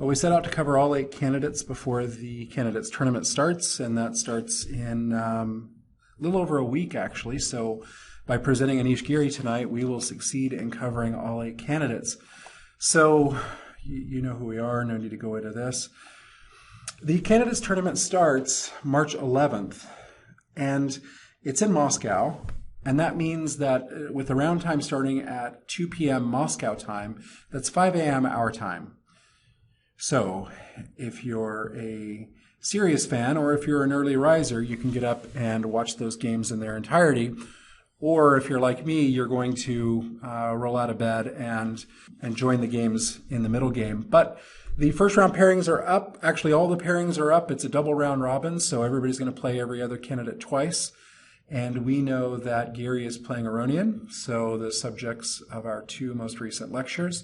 Well, we set out to cover all 8 candidates before the candidates tournament starts, and that starts in a little over a week, actually. So by presenting Anish Giri tonight, we will succeed in covering all 8 candidates. So you know who we are, no need to go into this. The candidates tournament starts March 11th, and it's in Moscow. And that means that with the round time starting at 2 p.m. Moscow time, that's 5 a.m. our time. So if you're a serious fan or if you're an early riser, you can get up and watch those games in their entirety. Or if you're like me, you're going to roll out of bed and join the games in the middle game. But the first round pairings are up. Actually, all the pairings are up. It's a double round robin, so everybody's going to play every other candidate twice. And we know that Giri is playing Aronian, so the subjects of our 2 most recent lectures.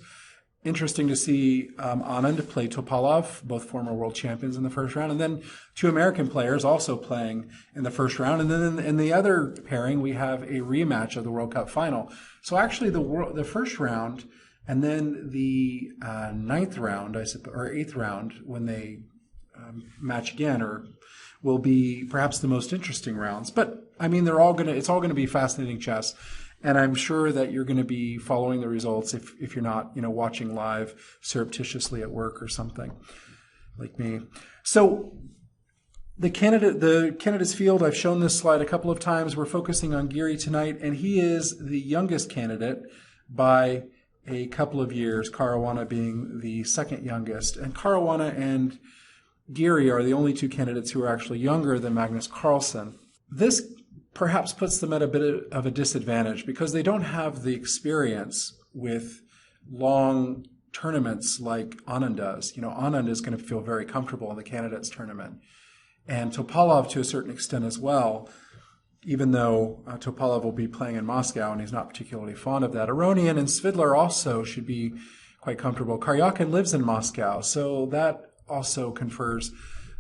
Interesting to see Anand play Topalov, both former world champions in the first round, and then 2 American players also playing in the first round. And then in the other pairing, we have a rematch of the World Cup final. So actually the first round and then the 9th round, or 8th round, when they match again, will be perhaps the most interesting rounds. But I mean, it's all gonna be fascinating chess. And I'm sure that you're going to be following the results if you're not, watching live surreptitiously at work or something like me. So the candidates field, I've shown this slide a couple of times. We're focusing on Giri tonight, and he is the youngest candidate by a couple of years, Caruana being the second youngest. And Caruana and Giri are the only 2 candidates who are actually younger than Magnus Carlsen. This perhaps puts them at a bit of a disadvantage because they don't have the experience with long tournaments like Anand does. Anand is going to feel very comfortable in the candidates tournament. And Topalov to a certain extent as well, even though Topalov will be playing in Moscow and he's not particularly fond of that. Aronian and Svidler also should be quite comfortable. Karyakin lives in Moscow, so that also confers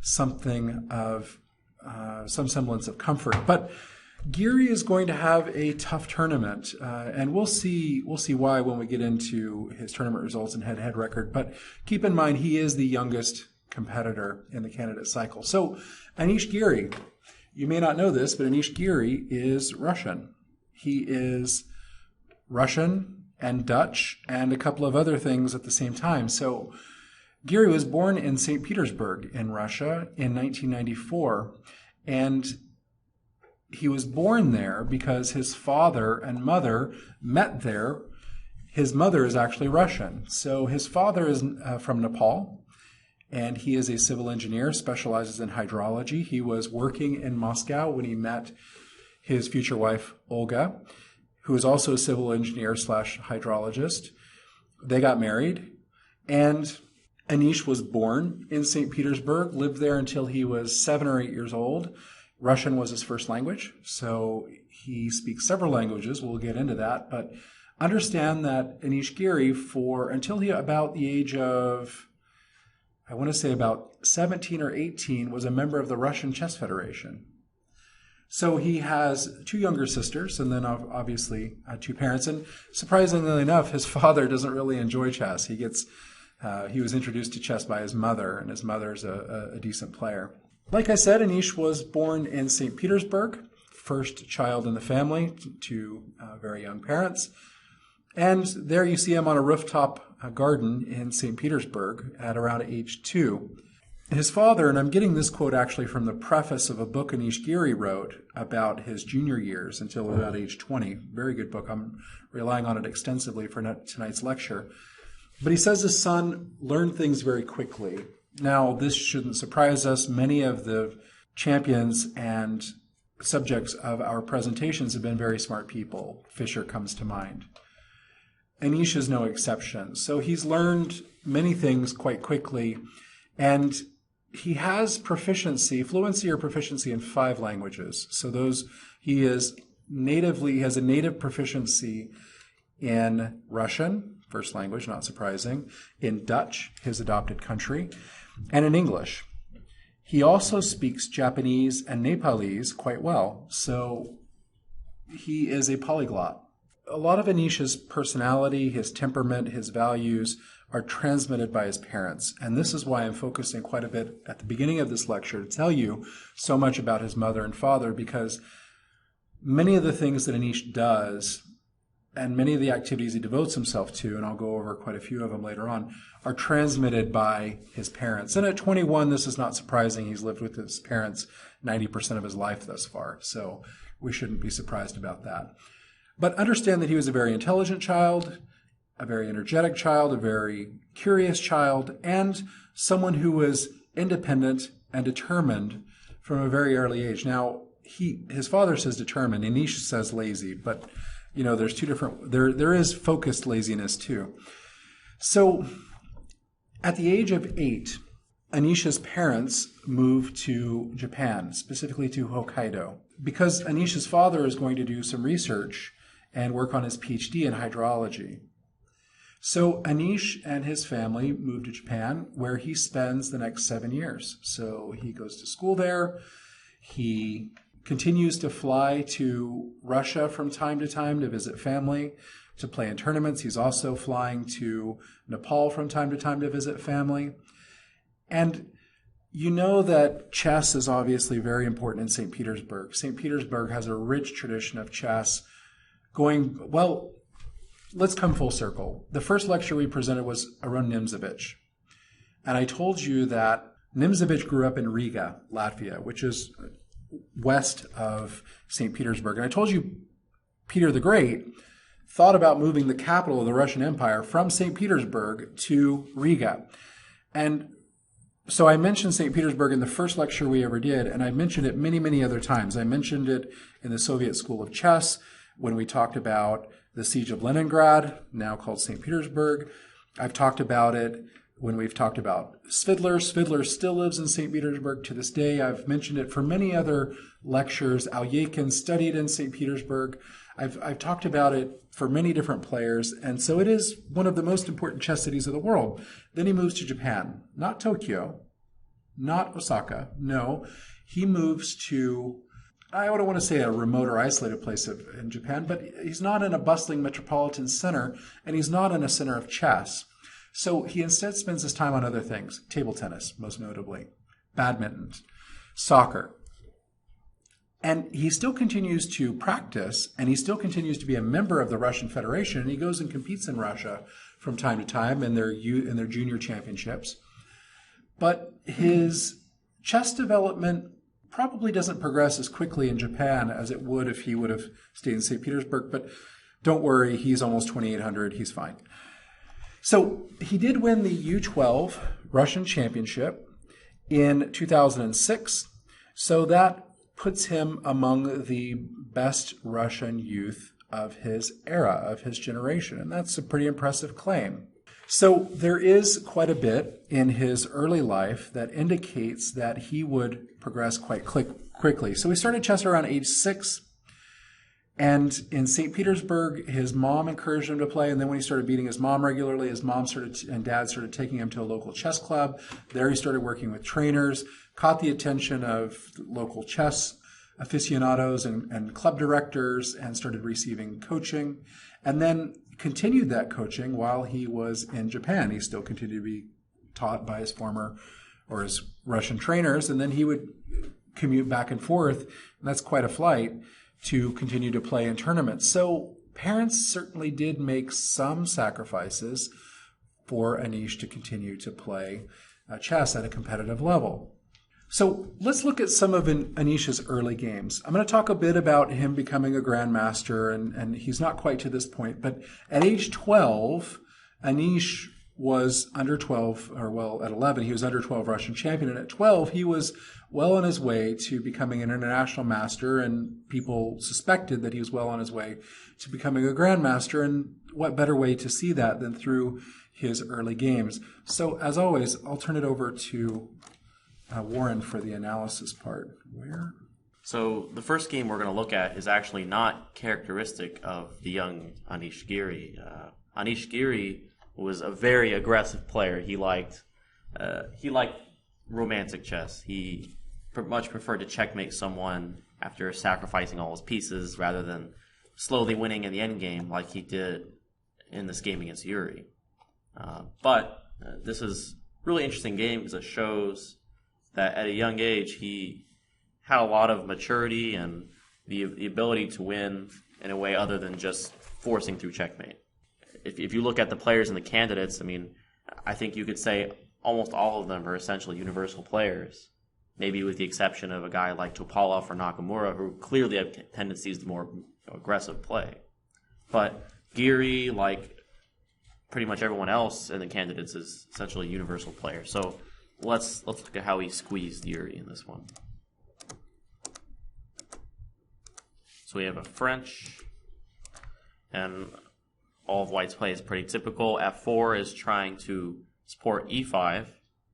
something of some semblance of comfort. But Giri is going to have a tough tournament, and we'll see why when we get into his tournament results and head-to-head record. But keep in mind, he is the youngest competitor in the candidate cycle. So Anish Giri, you may not know this, but Anish Giri is Russian. He is Russian and Dutch and a couple of other things at the same time. So Giri was born in St. Petersburg in Russia in 1994, and he was born there because his father and mother met there. His mother is actually Russian. So his father is from Nepal, and he is a civil engineer, specializes in hydrology. He was working in Moscow when he met his future wife, Olga, who is also a civil engineer / hydrologist. They got married, and Anish was born in St. Petersburg, lived there until he was 7 or 8 years old. Russian was his first language, so he speaks several languages. We'll get into that, but understand that Anish Giri, until he about the age of, I want to say about 17 or 18, was a member of the Russian Chess Federation. So he has 2 younger sisters, and then obviously 2 parents. And surprisingly enough, his father doesn't really enjoy chess. He was introduced to chess by his mother, and his mother's a decent player. Like I said, Anish was born in St. Petersburg, first child in the family to very young parents. And there you see him on a rooftop garden in St. Petersburg at around age 2. His father, and I'm getting this quote actually from the preface of a book Anish Giri wrote about his junior years until about age 20. Very good book. I'm relying on it extensively for tonight's lecture. But he says his son learned things very quickly. Now, this shouldn't surprise us. Many of the champions and subjects of our presentations have been very smart people. Fischer comes to mind. Anish is no exception. So he's learned many things quite quickly, and he has fluency or proficiency in 5 languages. So he has a native proficiency in Russian, first language, not surprising, in Dutch, his adopted country, and in English. He also speaks Japanese and Nepalese quite well, so he is a polyglot. A lot of Anish's personality, his temperament, his values are transmitted by his parents. And this is why I'm focusing quite a bit at the beginning of this lecture to tell you so much about his mother and father, because many of the things that Anish does and many of the activities he devotes himself to, and I'll go over quite a few of them later on, are transmitted by his parents. And at 21, this is not surprising. He's lived with his parents 90% of his life thus far, so we shouldn't be surprised about that. But understand that he was a very intelligent child, a very energetic child, a very curious child, and someone who was independent and determined from a very early age. Now, his father says determined, Anish says lazy, but there's two different, there is focused laziness too. So at the age of 8, Anish's parents moved to Japan, specifically to Hokkaido, because Anish's father is going to do some research and work on his PhD in hydrology. So Anish and his family moved to Japan, where he spends the next 7 years. So he goes to school there. He continues to fly to Russia from time to time to visit family, to play in tournaments. He's also flying to Nepal from time to time to visit family. And you know that chess is obviously very important in St. Petersburg. St. Petersburg has a rich tradition of chess going, well, let's come full circle. The first lecture we presented was around Nimzovich. And I told you that Nimzovich grew up in Riga, Latvia, which is west of St. Petersburg. And I told you Peter the Great thought about moving the capital of the Russian Empire from St. Petersburg to Riga. And so I mentioned St. Petersburg in the first lecture we ever did, and I mentioned it many, many other times. I mentioned it in the Soviet School of Chess when we talked about the siege of Leningrad, now called St. Petersburg. I've talked about it when we've talked about Svidler. Svidler still lives in St. Petersburg to this day. I've mentioned it for many other lectures. Alyekin studied in St. Petersburg. I've talked about it for many different players, and so it is one of the most important chess cities of the world. Then he moves to Japan, not Tokyo, not Osaka. No, he moves to, I don't want to say a remote or isolated place in Japan, but he's not in a bustling metropolitan center, and he's not in a center of chess. So he instead spends his time on other things, table tennis, most notably, badminton, soccer. And he still continues to practice, and he still continues to be a member of the Russian Federation, and he goes and competes in Russia from time to time in their junior championships. But his chess development probably doesn't progress as quickly in Japan as it would if he would have stayed in St. Petersburg, but don't worry, he's almost 2,800, he's fine. So he did win the U12 Russian Championship in 2006, so that puts him among the best Russian youth of his era, of his generation, and that's a pretty impressive claim. So there is quite a bit in his early life that indicates that he would progress quite quickly. So he started chess around age 6, and in St. Petersburg, his mom encouraged him to play, and then when he started beating his mom regularly, his mom and dad started taking him to a local chess club. There he started working with trainers, caught the attention of local chess aficionados and club directors, and started receiving coaching, and then continued that coaching while he was in Japan. He still continued to be taught by his his Russian trainers, and then he would commute back and forth, and that's quite a flight, to continue to play in tournaments. So parents certainly did make some sacrifices for Anish to continue to play chess at a competitive level. So let's look at some of Anish's early games. I'm going to talk a bit about him becoming a grandmaster, and he's not quite to this point, but at age 12, Anish was under 12, at 11, he was under 12 Russian champion, and at 12, he was well on his way to becoming an international master, and people suspected that he was well on his way to becoming a grandmaster, and what better way to see that than through his early games. So, as always, I'll turn it over to Warren for the analysis part. So the first game we're going to look at is actually not characteristic of the young Anish Giri. Anish Giri was a very aggressive player. He liked romantic chess. He much preferred to checkmate someone after sacrificing all his pieces rather than slowly winning in the end game like he did in this game against Yuri. But this is a really interesting game because it shows that at a young age he had a lot of maturity and the ability to win in a way other than just forcing through checkmate. If you look at the players and the candidates, I mean, I think you could say almost all of them are essentially universal players, maybe with the exception of a guy like Topalov or Nakamura, who clearly have tendencies to more aggressive play. But Giri, like pretty much everyone else in the candidates, is essentially a universal player. So let's look at how he squeezed Giri in this one. So we have a French, and all of White's play is pretty typical. F4 is trying to support E5,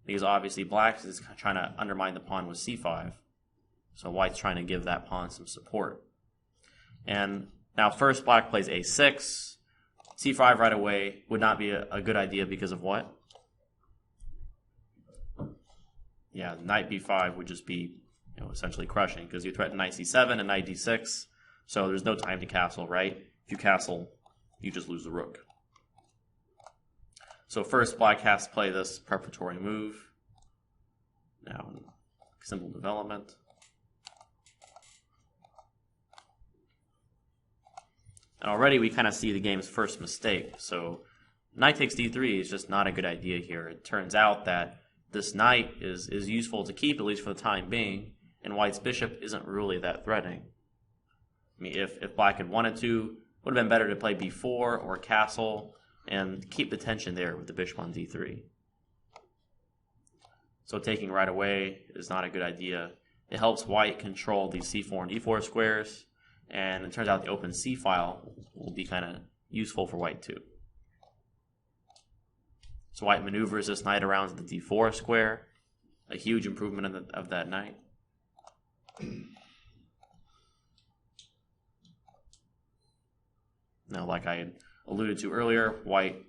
because obviously Black is trying to undermine the pawn with C5. So White's trying to give that pawn some support. And now first Black plays A6. C5 right away would not be a good idea because of what? Yeah, knight B5 would just be essentially crushing, because you threaten knight C7 and knight D6. So there's no time to castle, right? If you castle, you just lose the rook. So first, Black has to play this preparatory move. Now, simple development. And already we kind of see the game's first mistake. So knight takes d3 is just not a good idea here. It turns out that this knight is useful to keep, at least for the time being, and White's bishop isn't really that threatening. I mean, if Black had wanted to, would have been better to play b4 or castle and keep the tension there with the bishop on d3. So taking right away is not a good idea. It helps White control these c4 and d4 squares, and it turns out the open c file will be kind of useful for White too. So White maneuvers this knight around the d4 square, a huge improvement of that knight. Now, like I had alluded to earlier, White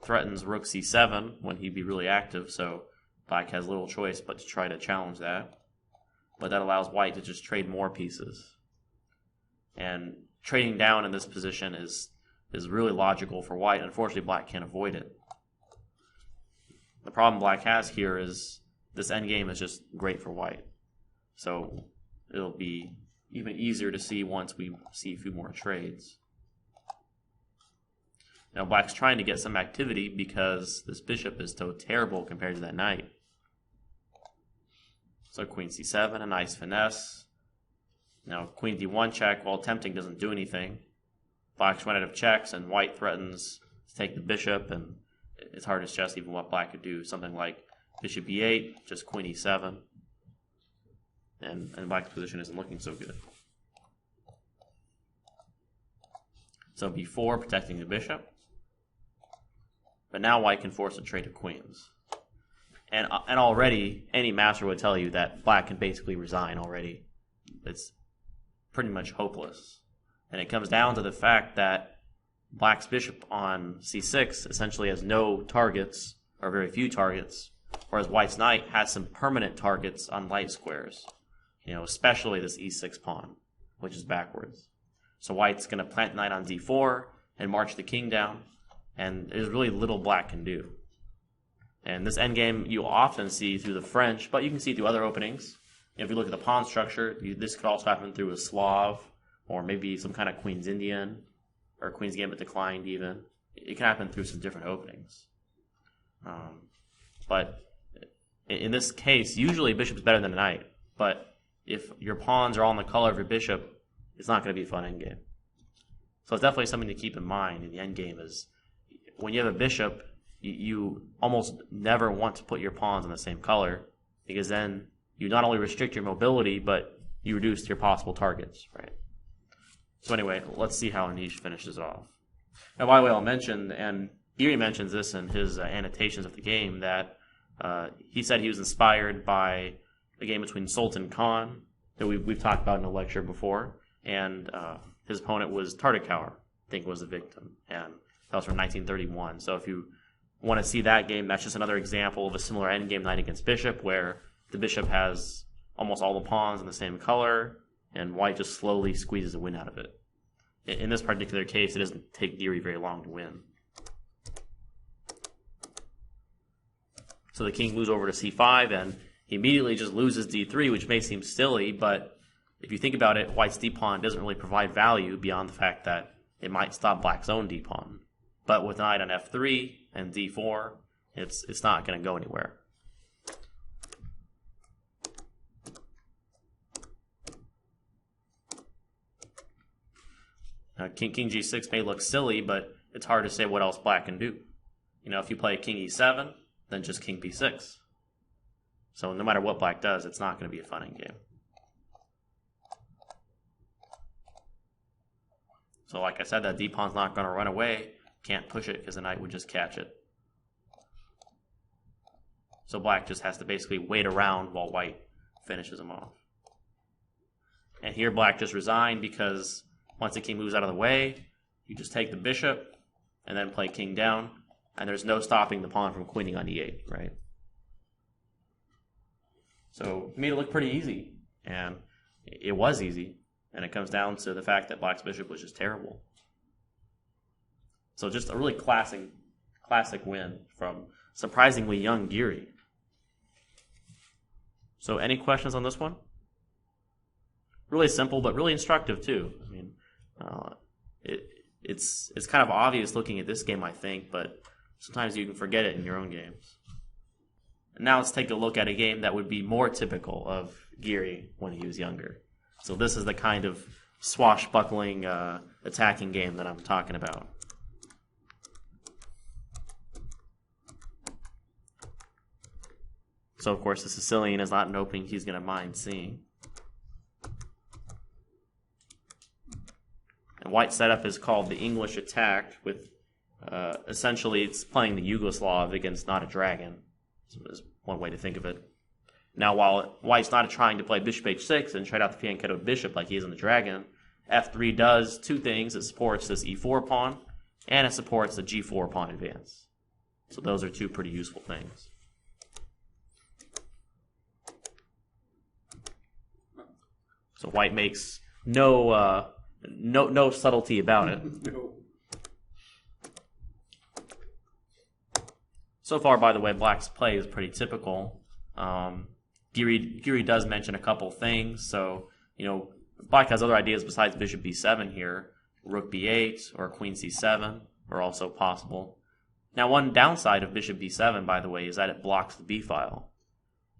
threatens rook c7 when he'd be really active, so Black has little choice but to try to challenge that. But that allows White to just trade more pieces. And trading down in this position is really logical for White. Unfortunately, Black can't avoid it. The problem Black has here is this endgame is just great for White. So it'll be even easier to see once we see a few more trades. Now Black's trying to get some activity because this bishop is so terrible compared to that knight. So queen c7, a nice finesse. Now queen d1 check, while tempting, doesn't do anything. Black's run out of checks and White threatens to take the bishop, and it's hard to suggest even what Black could do. Something like bishop e8, just queen e7. And Black's position isn't looking so good. So b4, protecting the bishop. But now White can force a trade of queens. And already, any master would tell you that Black can basically resign already. It's pretty much hopeless. And it comes down to the fact that Black's bishop on c6 essentially has no targets, or very few targets, whereas White's knight has some permanent targets on light squares. Especially this e6 pawn, which is backwards. So White's going to plant the knight on d4 and march the king down, and there's really little Black can do. And this endgame you often see through the French, but you can see through other openings. If you look at the pawn structure, this could also happen through a Slav, or maybe some kind of Queen's Indian, or Queen's Gambit declined even. It can happen through some different openings. But in this case, usually bishop's better than a knight. But if your pawns are all in the color of your bishop, it's not going to be a fun endgame. So it's definitely something to keep in mind in the endgame is when you have a bishop, you almost never want to put your pawns in the same color, because then you not only restrict your mobility, but you reduce your possible targets, right? So anyway, let's see how Anish finishes off. Now, by the way, I'll mention, and Giri mentions this in his annotations of the game, that he said he was inspired by a game between Sultan Khan, that we've talked about in a lecture before, and his opponent was Tartakower, I think was the victim, and that was from 1931. So if you want to see that game, that's just another example of a similar endgame knight against bishop, where the bishop has almost all the pawns in the same color, and White just slowly squeezes a win out of it. In this particular case, it doesn't take Giri very long to win. So the king moves over to c5, and he immediately just loses d3, which may seem silly, but if you think about it, white's d-pawn doesn't really provide value beyond the fact that it might stop black's own d-pawn. But with knight on f3 and d4, it's not going to go anywhere. Now, king g6 may look silly, but it's hard to say what else black can do. If you play king e7, then just king b6. So no matter what black does, it's not going to be a fun endgame. So like I said, that d-pawn's not going to run away. Can't push it because the knight would just catch it. So black just has to basically wait around while white finishes him off. And here black just resigned because once the king moves out of the way, you just take the bishop and then play king down, and there's no stopping the pawn from queening on e8, right? So it made it look pretty easy, and it was easy, and it comes down to the fact that black's bishop was just terrible. So just a really classic win from surprisingly young Giri. So any questions on this one? Really simple, but really instructive too. I mean, it's kind of obvious looking at this game, I think, but sometimes you can forget it in your own games. And now let's take a look at a game that would be more typical of Giri when he was younger. So this is the kind of swashbuckling attacking game that I'm talking about. So of course the Sicilian is not an opening he's going to mind seeing. And white's setup is called the English attack, with essentially it's playing the Yugoslav against not a dragon. Is one way to think of it. Now, while white's not trying to play bishop h6 and trade out the fianchetto bishop like he is in the dragon, f3 does two things. It supports this e4 pawn, and it supports the g4 pawn advance. So those are two pretty useful things. So white makes no subtlety about it. No. So far, by the way, black's play is pretty typical. Giri does mention a couple things. So, black has other ideas besides bishop b7 here. Rook b8 or queen c7 are also possible. Now, one downside of bishop b7, by the way, is that it blocks the b file,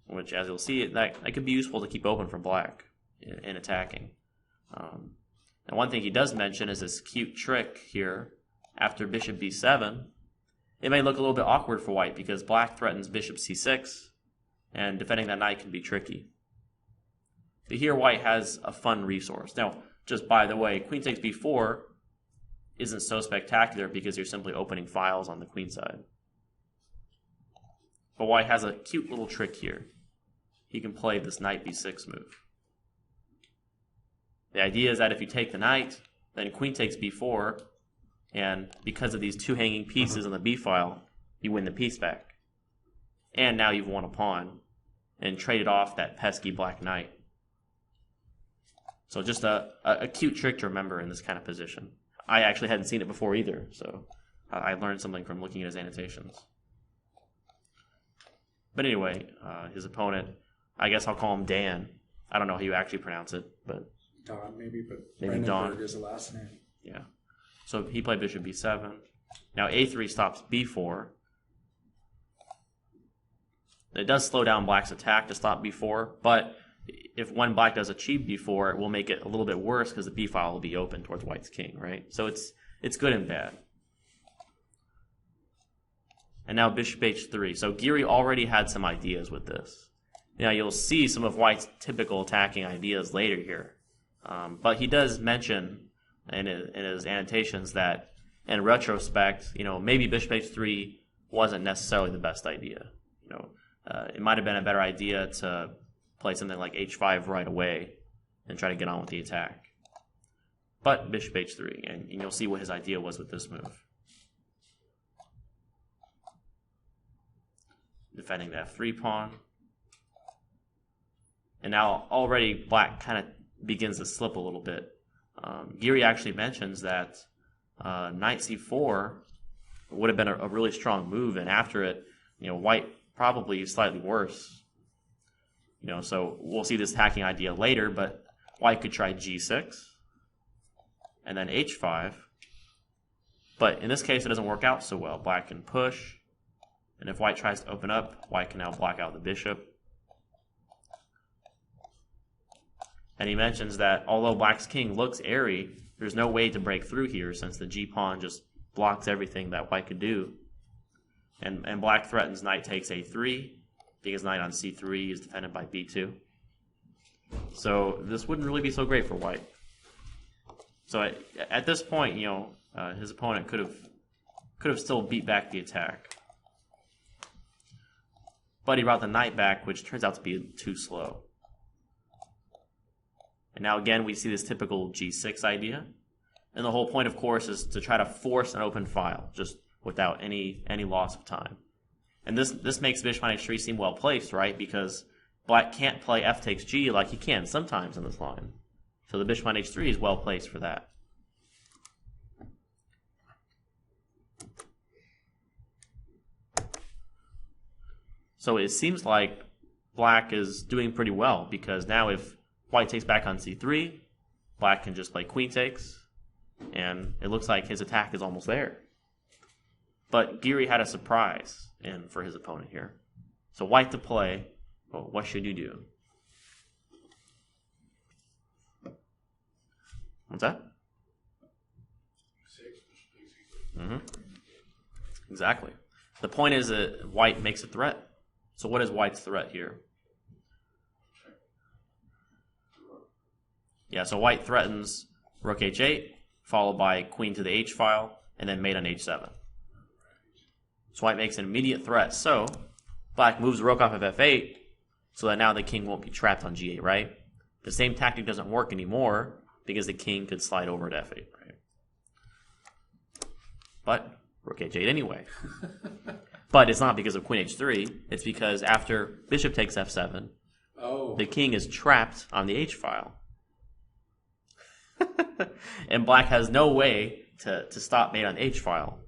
which, as you'll see, that could be useful to keep open for black in attacking. And one thing he does mention is this cute trick here. After bishop b7, it may look a little bit awkward for white because black threatens bishop c6, and defending that knight can be tricky. But here white has a fun resource. Now, just by the way, queen takes b4 isn't so spectacular because you're simply opening files on the queen side. But white has a cute little trick here. He can play this knight b6 move. The idea is that if you take the knight, then queen takes b4, and because of these two hanging pieces on the b file, you win the piece back. And now you've won a pawn and traded off that pesky black knight. So just a cute trick to remember in this kind of position. I actually hadn't seen it before either, so I learned something from looking at his annotations. But anyway, his opponent, I guess I'll call him Dan. I don't know how you actually pronounce it, but Don, maybe, but maybe Don is the last name. Yeah. So he played bishop b7. Now a3 stops b4. It does slow down black's attack to stop b4, but when black does achieve b4, it will make it a little bit worse because the b file will be open towards white's king, right? So it's good and bad. And now bishop h3. So Giri already had some ideas with this. Now you'll see some of white's typical attacking ideas later here. But he does mention in his annotations that in retrospect, maybe bishop h3 wasn't necessarily the best idea. It might have been a better idea to play something like h5 right away and try to get on with the attack. But bishop h3, and you'll see what his idea was with this move. Defending the f3 pawn. And now already black kind of begins to slip a little bit. Giri actually mentions that knight c4 would have been a really strong move, and after it, white probably slightly worse. So we'll see this hacking idea later, but white could try g6 and then h5. But in this case, it doesn't work out so well. Black can push, and if white tries to open up, white can now block out the bishop. And he mentions that although black's king looks airy, there's no way to break through here since the g-pawn just blocks everything that white could do. And black threatens knight takes a3, because knight on c3 is defended by b2. So this wouldn't really be so great for white. So at this point, his opponent could have still beat back the attack. But he brought the knight back, which turns out to be too slow. And now again, we see this typical g6 idea. And the whole point, of course, is to try to force an open file, just without any loss of time. And this makes bishop on h3 seem well placed, right? Because black can't play f takes g like he can sometimes in this line. So the bishop on h3 is well placed for that. So it seems like black is doing pretty well, because now if white takes back on c3, black can just play queen takes, and it looks like his attack is almost there. But Giri had a surprise for his opponent here. So white to play, well, what should you do? What's that? Exactly. The point is that white makes a threat. So what is white's threat here? Yeah, so white threatens rook h8, followed by queen to the h file, and then mate on h7. So white makes an immediate threat. So black moves the rook off of f8, so that now the king won't be trapped on g8, right? The same tactic doesn't work anymore, because the king could slide over to f8, right? But rook h8 anyway. But it's not because of queen h3. It's because after bishop takes f7, the king is trapped on the h file. And black has no way to stop mate on h file.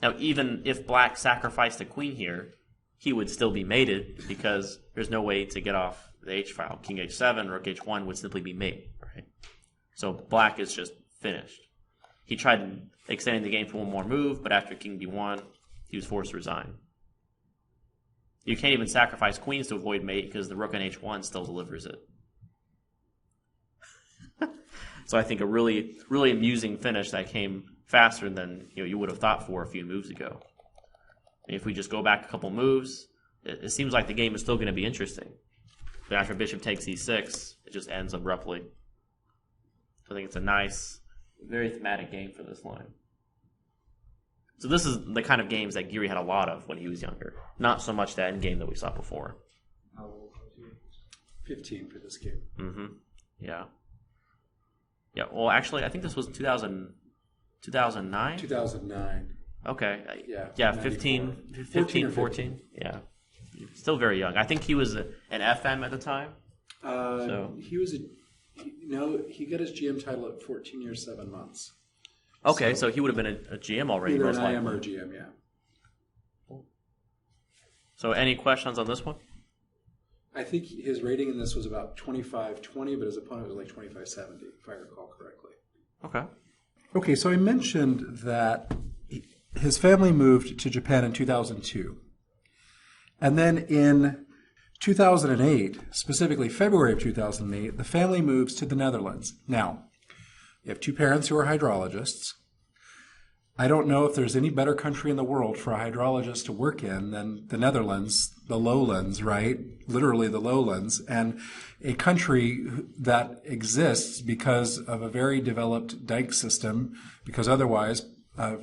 Now, even if black sacrificed a queen here, he would still be mated, because there's no way to get off the h file. King h7, rook h1 would simply be mate, right? So black is just finished. He tried extending the game for one more move, but after king b1, he was forced to resign. You can't even sacrifice queens to avoid mate, because the rook on h1 still delivers it. So I think a really, really amusing finish that came faster than you would have thought for a few moves ago. If we just go back a couple moves, it seems like the game is still going to be interesting. But after bishop takes e6, it just ends abruptly. So I think it's a nice, very thematic game for this line. So this is the kind of games that Giri had a lot of when he was younger. Not so much that endgame that we saw before. How old was he? 15 for this game. Yeah. Yeah, well, actually, I think this was 2009? 2009. Okay. Yeah, 15, 14. Yeah. Still very young. I think he was an FM at the time. He was he got his GM title at 14 years, 7 months. Okay, so he would have been a GM already. Either most an IM likely. or a GM, yeah. So any questions on this one? I think his rating in this was about 25-20, but his opponent was like 25-70, if I recall correctly. Okay. Okay, so I mentioned that his family moved to Japan in 2002. And then in 2008, specifically February of 2008, the family moves to the Netherlands. Now, you have two parents who are hydrologists. I don't know if there's any better country in the world for a hydrologist to work in than the Netherlands, the lowlands, right? Literally the lowlands, and a country that exists because of a very developed dike system, because otherwise a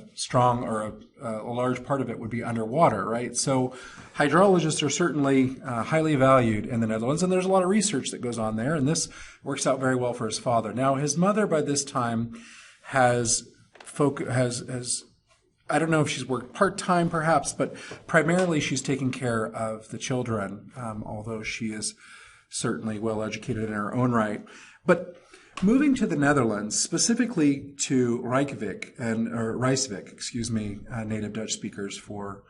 large part of it would be underwater, right? So hydrologists are certainly highly valued in the Netherlands, and there's a lot of research that goes on there, and this works out very well for his father. Now, his mother by this time has I don't know if she's worked part-time perhaps, but primarily she's taking care of the children, although she is certainly well-educated in her own right. But moving to the Netherlands, specifically to Rijswijk, native Dutch speakers for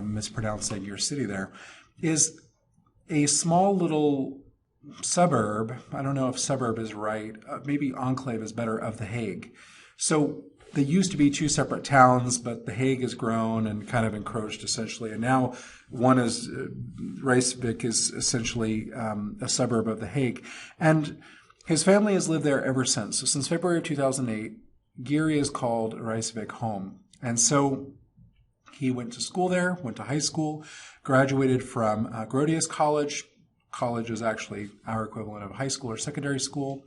mispronouncing your city there, is a small little suburb. I don't know if suburb is right. Maybe enclave is better, of The Hague. So they used to be two separate towns, but The Hague has grown and kind of encroached essentially. And now one is, Rijswijk is essentially a suburb of The Hague. And his family has lived there ever since. So since February of 2008, Giri has called Rijswijk home. And so he went to school there, went to high school, graduated from Grotius College. College is actually our equivalent of high school or secondary school.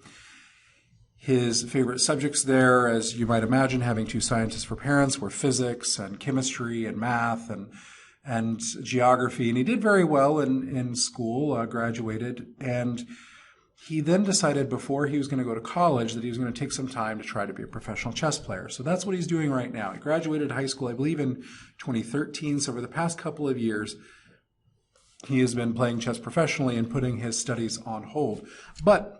His favorite subjects there, as you might imagine, having two scientists for parents, were physics and chemistry and math and geography. And he did very well in school, graduated. And he then decided before he was going to go to college that he was going to take some time to try to be a professional chess player. So that's what he's doing right now. He graduated high school, I believe, in 2013. So over the past couple of years, he has been playing chess professionally and putting his studies on hold. But,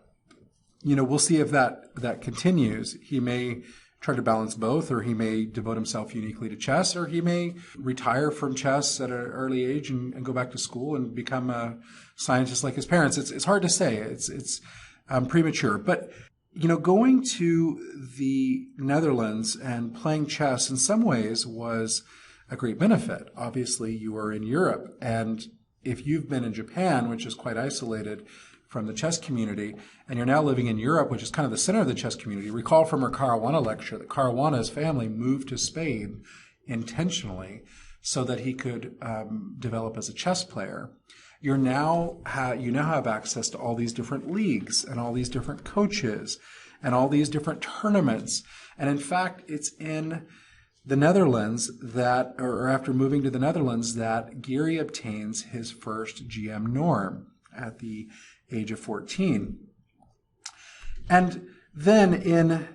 we'll see if that continues. He may try to balance both, or he may devote himself uniquely to chess, or he may retire from chess at an early age and go back to school and become a scientist like his parents. It's hard to say. It's premature. But, going to the Netherlands and playing chess in some ways was a great benefit. Obviously, you are in Europe, and if you've been in Japan, which is quite isolated from the chess community, and you're now living in Europe, which is kind of the center of the chess community, recall from our Caruana lecture that Caruana's family moved to Spain intentionally so that he could develop as a chess player. You now have access to all these different leagues and all these different coaches and all these different tournaments. And in fact, it's in the Netherlands or after moving to the Netherlands, that Giri obtains his first GM norm at the age of 14. And then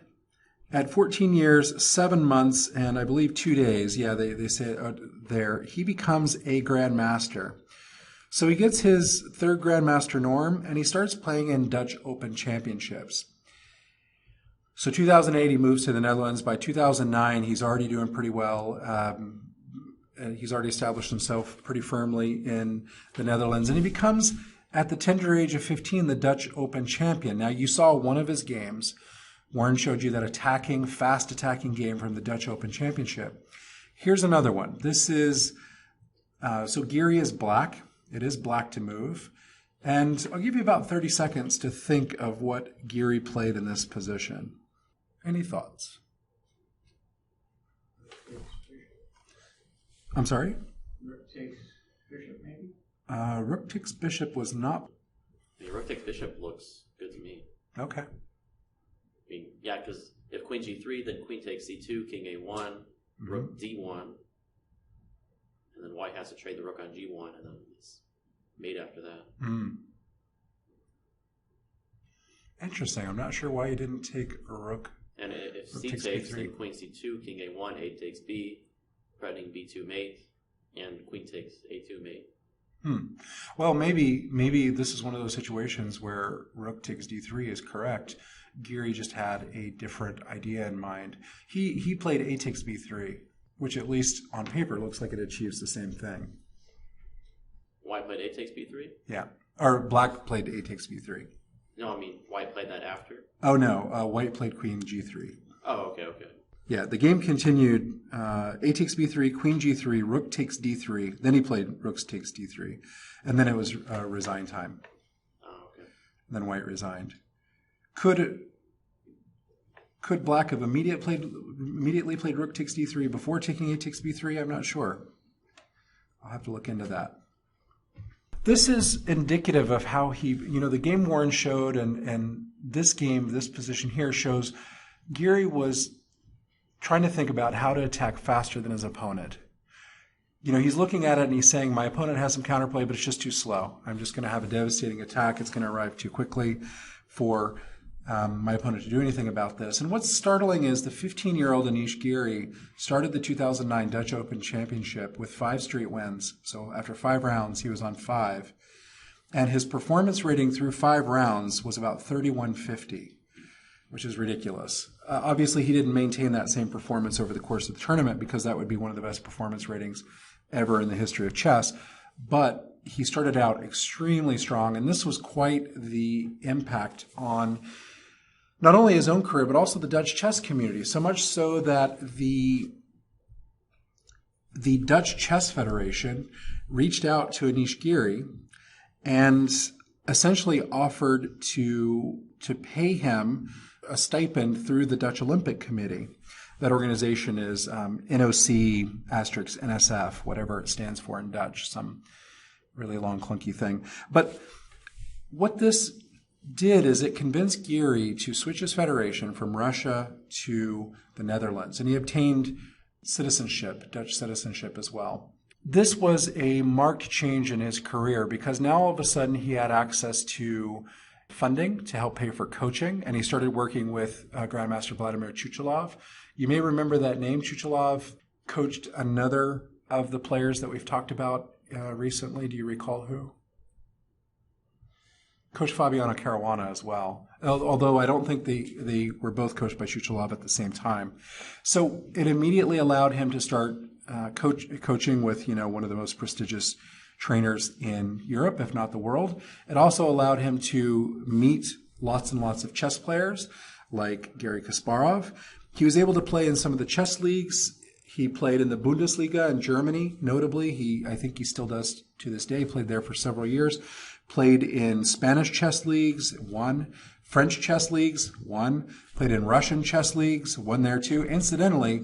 at 14 years, 7 months, and I believe 2 days, they say there, he becomes a grandmaster. So he gets his third grandmaster norm, and he starts playing in Dutch Open Championships. So 2008, he moves to the Netherlands. By 2009, he's already doing pretty well. And he's already established himself pretty firmly in the Netherlands. And he becomes, at the tender age of 15, the Dutch Open champion. Now, you saw one of his games. Warren showed you that fast attacking game from the Dutch Open Championship. Here's another one. This is, so Giri is black. It is black to move. And I'll give you about 30 seconds to think of what Giri played in this position. Any thoughts? I'm sorry? Rook takes bishop, maybe? Rook takes bishop was not. Yeah, rook takes bishop looks good to me. Okay. I mean, yeah, because if queen g3, then queen takes c2, king a1, rook d1, and then white has to trade the rook on g1, and then it's mate after that. Mm. Interesting. I'm not sure why you didn't take a rook. And if Rook c takes takes, b3. then queen c2, king a1, a takes b, threatening b2 mate, and queen takes a2 mate. Well, maybe this is one of those situations where rook takes d3 is correct. Giri just had a different idea in mind. He played a takes b3, which at least on paper looks like it achieves the same thing. White played a takes b3? Yeah. Or black played a takes b3. No, I mean, white played that after. Oh, no. White played queen g3. Oh, okay. Yeah, the game continued. A takes b3, queen g3, rook takes d3. Then he played rook takes d3. And then it was resign time. Oh, okay. Then white resigned. Could black have immediately played rook takes d3 before taking a takes b3? I'm not sure. I'll have to look into that. This is indicative of how the game Warren showed, and this game, this position here shows Giri was trying to think about how to attack faster than his opponent. He's looking at it and he's saying, my opponent has some counterplay, but it's just too slow. I'm just going to have a devastating attack. It's going to arrive too quickly for my opponent to do anything about this. And what's startling is the 15-year-old Anish Giri started the 2009 Dutch Open Championship with 5 straight wins. So after 5 rounds, he was on 5. And his performance rating through 5 rounds was about 3150, which is ridiculous. Obviously, he didn't maintain that same performance over the course of the tournament because that would be one of the best performance ratings ever in the history of chess. But he started out extremely strong, and this was quite the impact on not only his own career, but also the Dutch chess community. So much so that the Dutch Chess Federation reached out to Anish Giri and essentially offered to pay him a stipend through the Dutch Olympic Committee. That organization is NOC asterisk NSF, whatever it stands for in Dutch, some really long, clunky thing. But what this did is it convinced Giri to switch his federation from Russia to the Netherlands, and he obtained citizenship, Dutch citizenship as well. This was a marked change in his career because now all of a sudden he had access to funding to help pay for coaching, and he started working with Grandmaster Vladimir Chuchalov. You may remember that name. Chuchalov coached another of the players that we've talked about recently. Do you recall who? Coached Fabiano Caruana as well, although I don't think they were both coached by Chuchalov at the same time. So it immediately allowed him to start coaching with one of the most prestigious trainers in Europe, if not the world. It also allowed him to meet lots and lots of chess players like Garry Kasparov. He was able to play in some of the chess leagues. He played in the Bundesliga in Germany, notably. I think he still does to this day, played there for several years. Played in Spanish chess leagues, won. French chess leagues, won. Played in Russian chess leagues, won there too. Incidentally,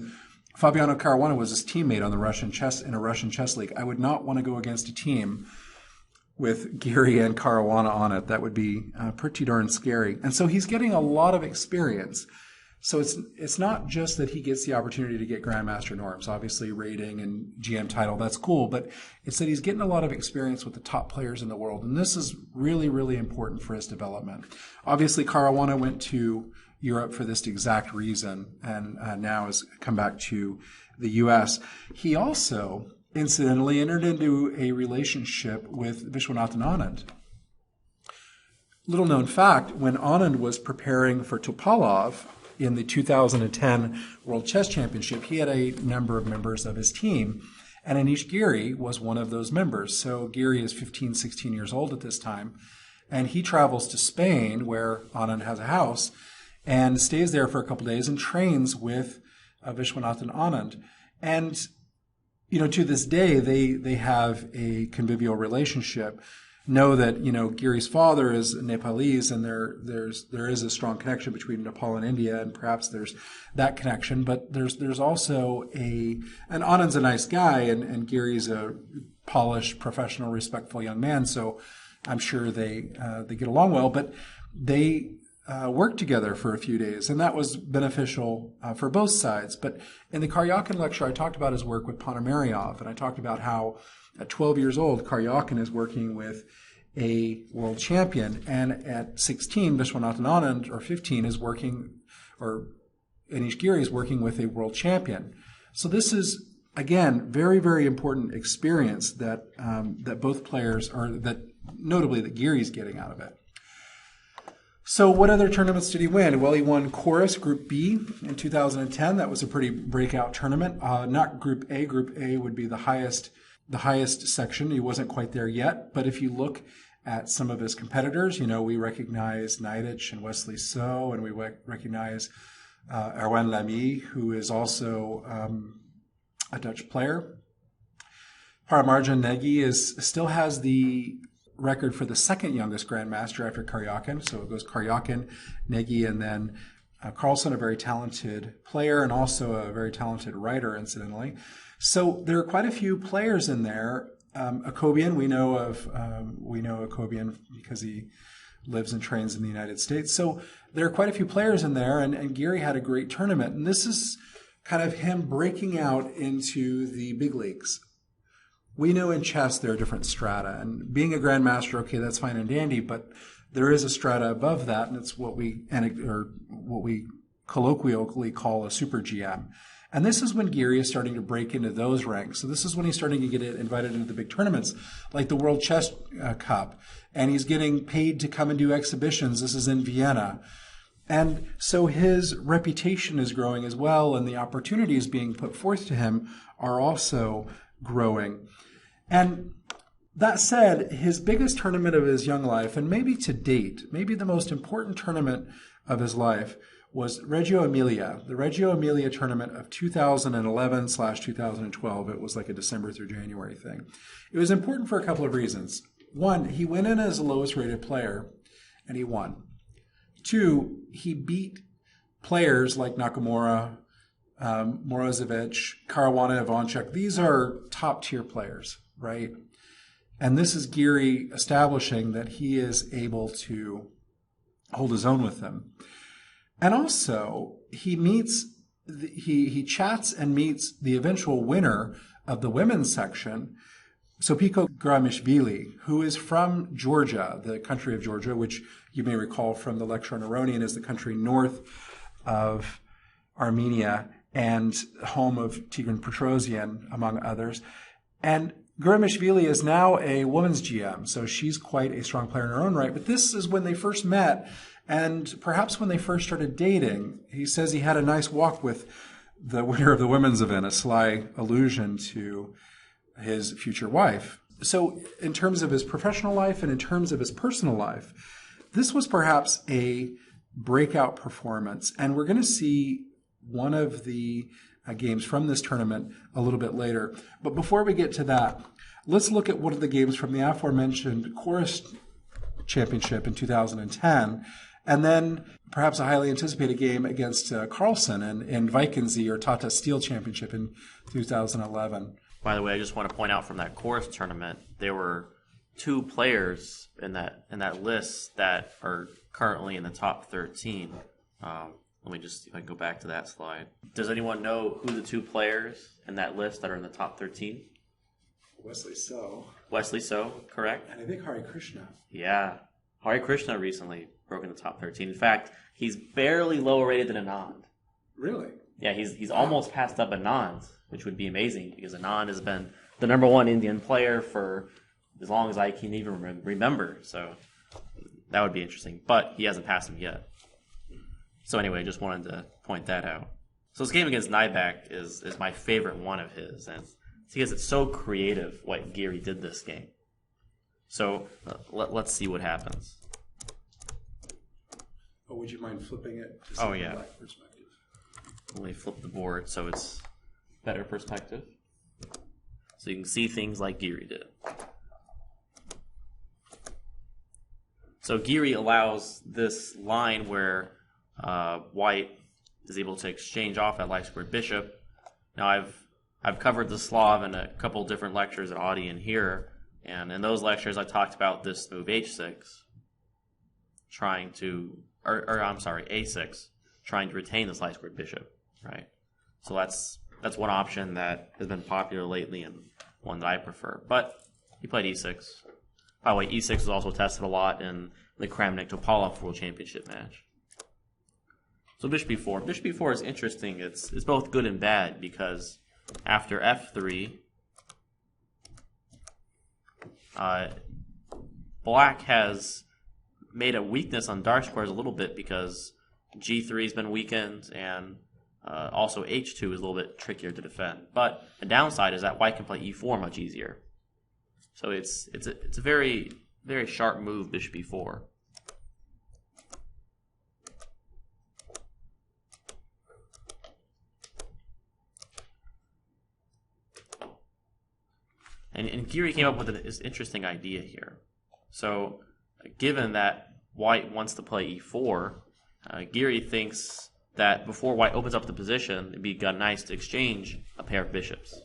Fabiano Caruana was his teammate on in a Russian chess league. I would not want to go against a team with Giri and Caruana on it. That would be pretty darn scary. And so he's getting a lot of experience. So it's not just that he gets the opportunity to get Grandmaster norms, obviously rating and GM title, that's cool, but it's that he's getting a lot of experience with the top players in the world, and this is really, really important for his development. Obviously, Caruana went to Europe for this exact reason, and now has come back to the U.S. He also, incidentally, entered into a relationship with Viswanathan Anand. Little known fact, when Anand was preparing for Topalov in the 2010 World Chess Championship, he had a number of members of his team, and Anish Giri was one of those members. So Giri is 15, 16 years old at this time, and he travels to Spain, where Anand has a house, and stays there for a couple days and trains with Viswanathan Anand. And, to this day, they have a convivial relationship. Know that, Giri's father is Nepalese, and there is a strong connection between Nepal and India, and perhaps there's that connection. But there's also and Anand's a nice guy, and Giri's a polished, professional, respectful young man. So I'm sure they get along well. But they worked together for a few days, and that was beneficial for both sides. But in the Karyakin lecture, I talked about his work with Ponomaryov, and I talked about how at 12 years old, Karyakin is working with a world champion, and at 16, Viswanathan Anand, or 15, is working, or Anish Giri is working with a world champion. So this is, again, very, very important experience that both players, or that notably that Giri's getting out of it. So what other tournaments did he win? Well, he won Chorus Group B in 2010. That was a pretty breakout tournament. Not Group A. Group A would be the highest section. He wasn't quite there yet, but if you look at some of his competitors, we recognize Naiditsch and Wesley So, and we recognize Erwan Lamy, who is also a Dutch player. Paramarjan Negi still has the record for the second youngest grandmaster after Karyakin. So it goes Karyakin, Negi, and then Carlsen, a very talented player and also a very talented writer, incidentally. So there are quite a few players in there. Akobian, we know Akobian because he lives and trains in the United States. So there are quite a few players in there, and Giri had a great tournament. And this is kind of him breaking out into the big leagues. We know in chess there are different strata, and being a grandmaster, okay, that's fine and dandy, but there is a strata above that, and it's what we colloquially call a super GM. And this is when Giri is starting to break into those ranks. So this is when he's starting to get invited into the big tournaments, like the World Chess Cup. And he's getting paid to come and do exhibitions. This is in Vienna. And so his reputation is growing as well, and the opportunities being put forth to him are also growing. And that said, his biggest tournament of his young life, and maybe to date, maybe the most important tournament of his life, was Reggio Emilia, the Reggio Emilia tournament of 2011/2012. It was like a December through January thing. It was important for a couple of reasons. One, he went in as the lowest rated player, and he won. Two, he beat players like Nakamura, Morozevich, Caruana, Ivanchuk. These are top tier players, right? And this is Giri establishing that he is able to hold his own with them. And also, he chats and meets the eventual winner of the women's section, Sopiko Gramishvili, who is from Georgia, the country of Georgia, which you may recall from the lecture on Iranian is the country north of Armenia and home of Tigran Petrosian, among others. And Gramishvili is now a women's GM, so she's quite a strong player in her own right. But this is when they first met, and perhaps when they first started dating. He says he had a nice walk with the winner of the women's event, a sly allusion to his future wife. So in terms of his professional life and in terms of his personal life, this was perhaps a breakout performance. And we're going to see one of the games from this tournament a little bit later. But before we get to that, let's look at one of the games from the aforementioned Chorus Championship in 2010, and then perhaps a highly anticipated game against Carlsen in Vikensee or Tata Steel Championship in 2011. By the way, I just want to point out from that Chorus tournament, there were 2 players in that list that are currently in the top 13. Let me just see if I can go back to that slide. Does anyone know who the 2 players in that list that are in the top 13? Wesley So. Wesley So, correct? And I think Hari Krishna. Yeah. Hari Krishna recently broke into the top 13. In fact, he's barely lower rated than Anand. Really? Yeah, he's almost passed up Anand, which would be amazing because Anand has been the number 1 Indian player for as long as I can even remember. So that would be interesting. But he hasn't passed him yet. So anyway, just wanted to point that out. So this game against Nybak is my favorite one of his. And it's because it's so creative what Giri did this game. So let's see what happens. Oh, would you mind flipping it to Oh, see yeah. the black perspective? Let me flip the board so it's better perspective. So you can see things like Giri did. So Giri allows this line where White is able to exchange off that light squared bishop. Now I've covered the Slav in a couple different lectures at Audi and here, and in those lectures I talked about this move h6, a6, trying to retain this light squared bishop, right? So that's one option that has been popular lately and one that I prefer. But he played e6. By the way, e6 was also tested a lot in the Kramnik-Topalov World Championship match. So bishop b4. Bishop b4 is interesting. It's both good and bad because after f3, black has made a weakness on dark squares a little bit because g3 has been weakened and also h2 is a little bit trickier to defend. But the downside is that white can play e4 much easier. So it's a very, very sharp move, bishop b4. And Giri came up with this interesting idea here. So, given that white wants to play e4, Giri thinks that before white opens up the position, it'd be nice to exchange a pair of bishops.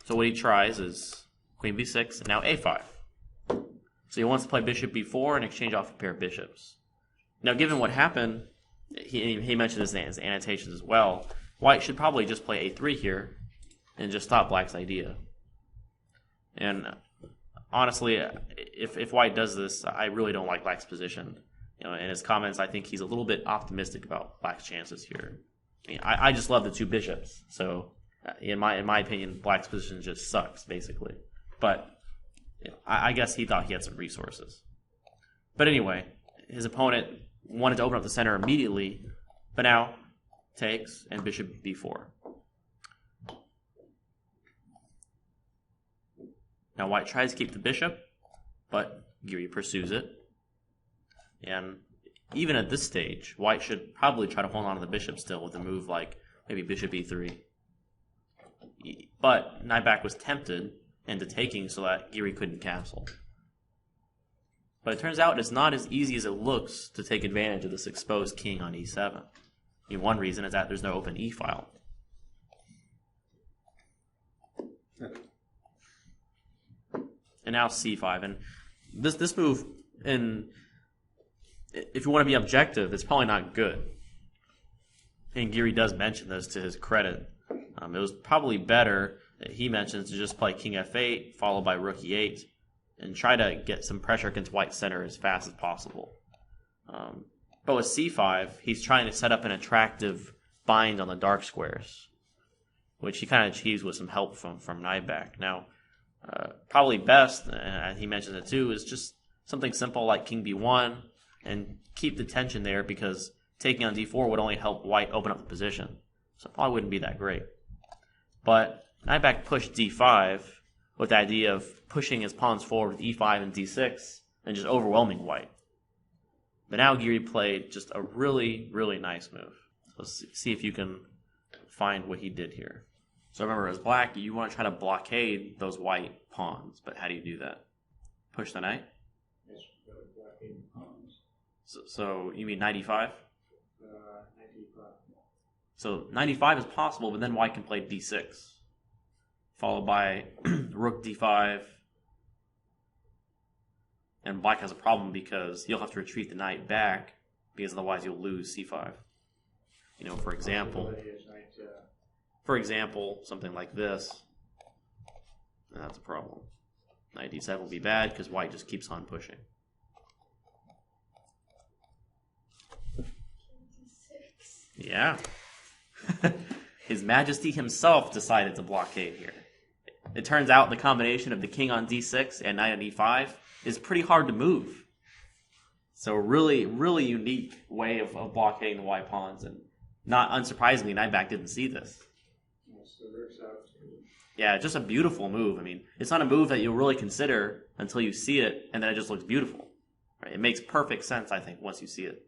So what he tries is queen b6 and now a5. So he wants to play bishop b4 and exchange off a pair of bishops. Now, given what happened, he mentioned this in his annotations as well, white should probably just play a3 here and just stop black's idea. And honestly, if white does this, I really don't like black's position. In his comments, I think he's a little bit optimistic about black's chances here. I just love the 2 bishops. So, in my opinion, black's position just sucks, basically. But I guess he thought he had some resources. But anyway, his opponent wanted to open up the center immediately, but now takes and bishop b4. Now white tries to keep the bishop, but Giri pursues it. And even at this stage, white should probably try to hold on to the bishop still with a move like maybe bishop e3. But knight was tempted into taking so that Giri couldn't castle. But it turns out it's not as easy as it looks to take advantage of this exposed king on e7. I mean, one reason is that there's no open e-file. And now c5. And this move, if you want to be objective, it's probably not good. And Giri does mention this to his credit. It was probably better, he mentions, to just play king f8, followed by rook e8, and try to get some pressure against white's center as fast as possible. But with c5, he's trying to set up an attractive bind on the dark squares, which he kind of achieves with some help from knight back. Now, probably best, and he mentions it too, is just something simple like king b1, and keep the tension there, because taking on d4 would only help white open up the position. So it probably wouldn't be that great. But knight back pushed d5 with the idea of pushing his pawns forward with e5 and d6 and just overwhelming white. But now Giri played just a really, really nice move. So let's see if you can find what he did here. So remember, as black, you want to try to blockade those white pawns. But how do you do that? Push the knight? Yes, blockade the pawns. So you mean knight e5? Knight e5. So knight e5 is possible, but then white can play d6, followed by rook d5. And black has a problem because you'll have to retreat the knight back, because otherwise you'll lose c5. You know, for example, something like this, and that's a problem. Knight d7 will be bad because white just keeps on pushing. Yeah. His Majesty himself decided to blockade here. It turns out the combination of the king on d6 and knight on e5 is pretty hard to move. So really, really unique way of blockading the white pawns. And not unsurprisingly, knight back didn't see this. Yeah, just a beautiful move. I mean, it's not a move that you'll really consider until you see it, and then it just looks beautiful. Right? It makes perfect sense, I think, once you see it.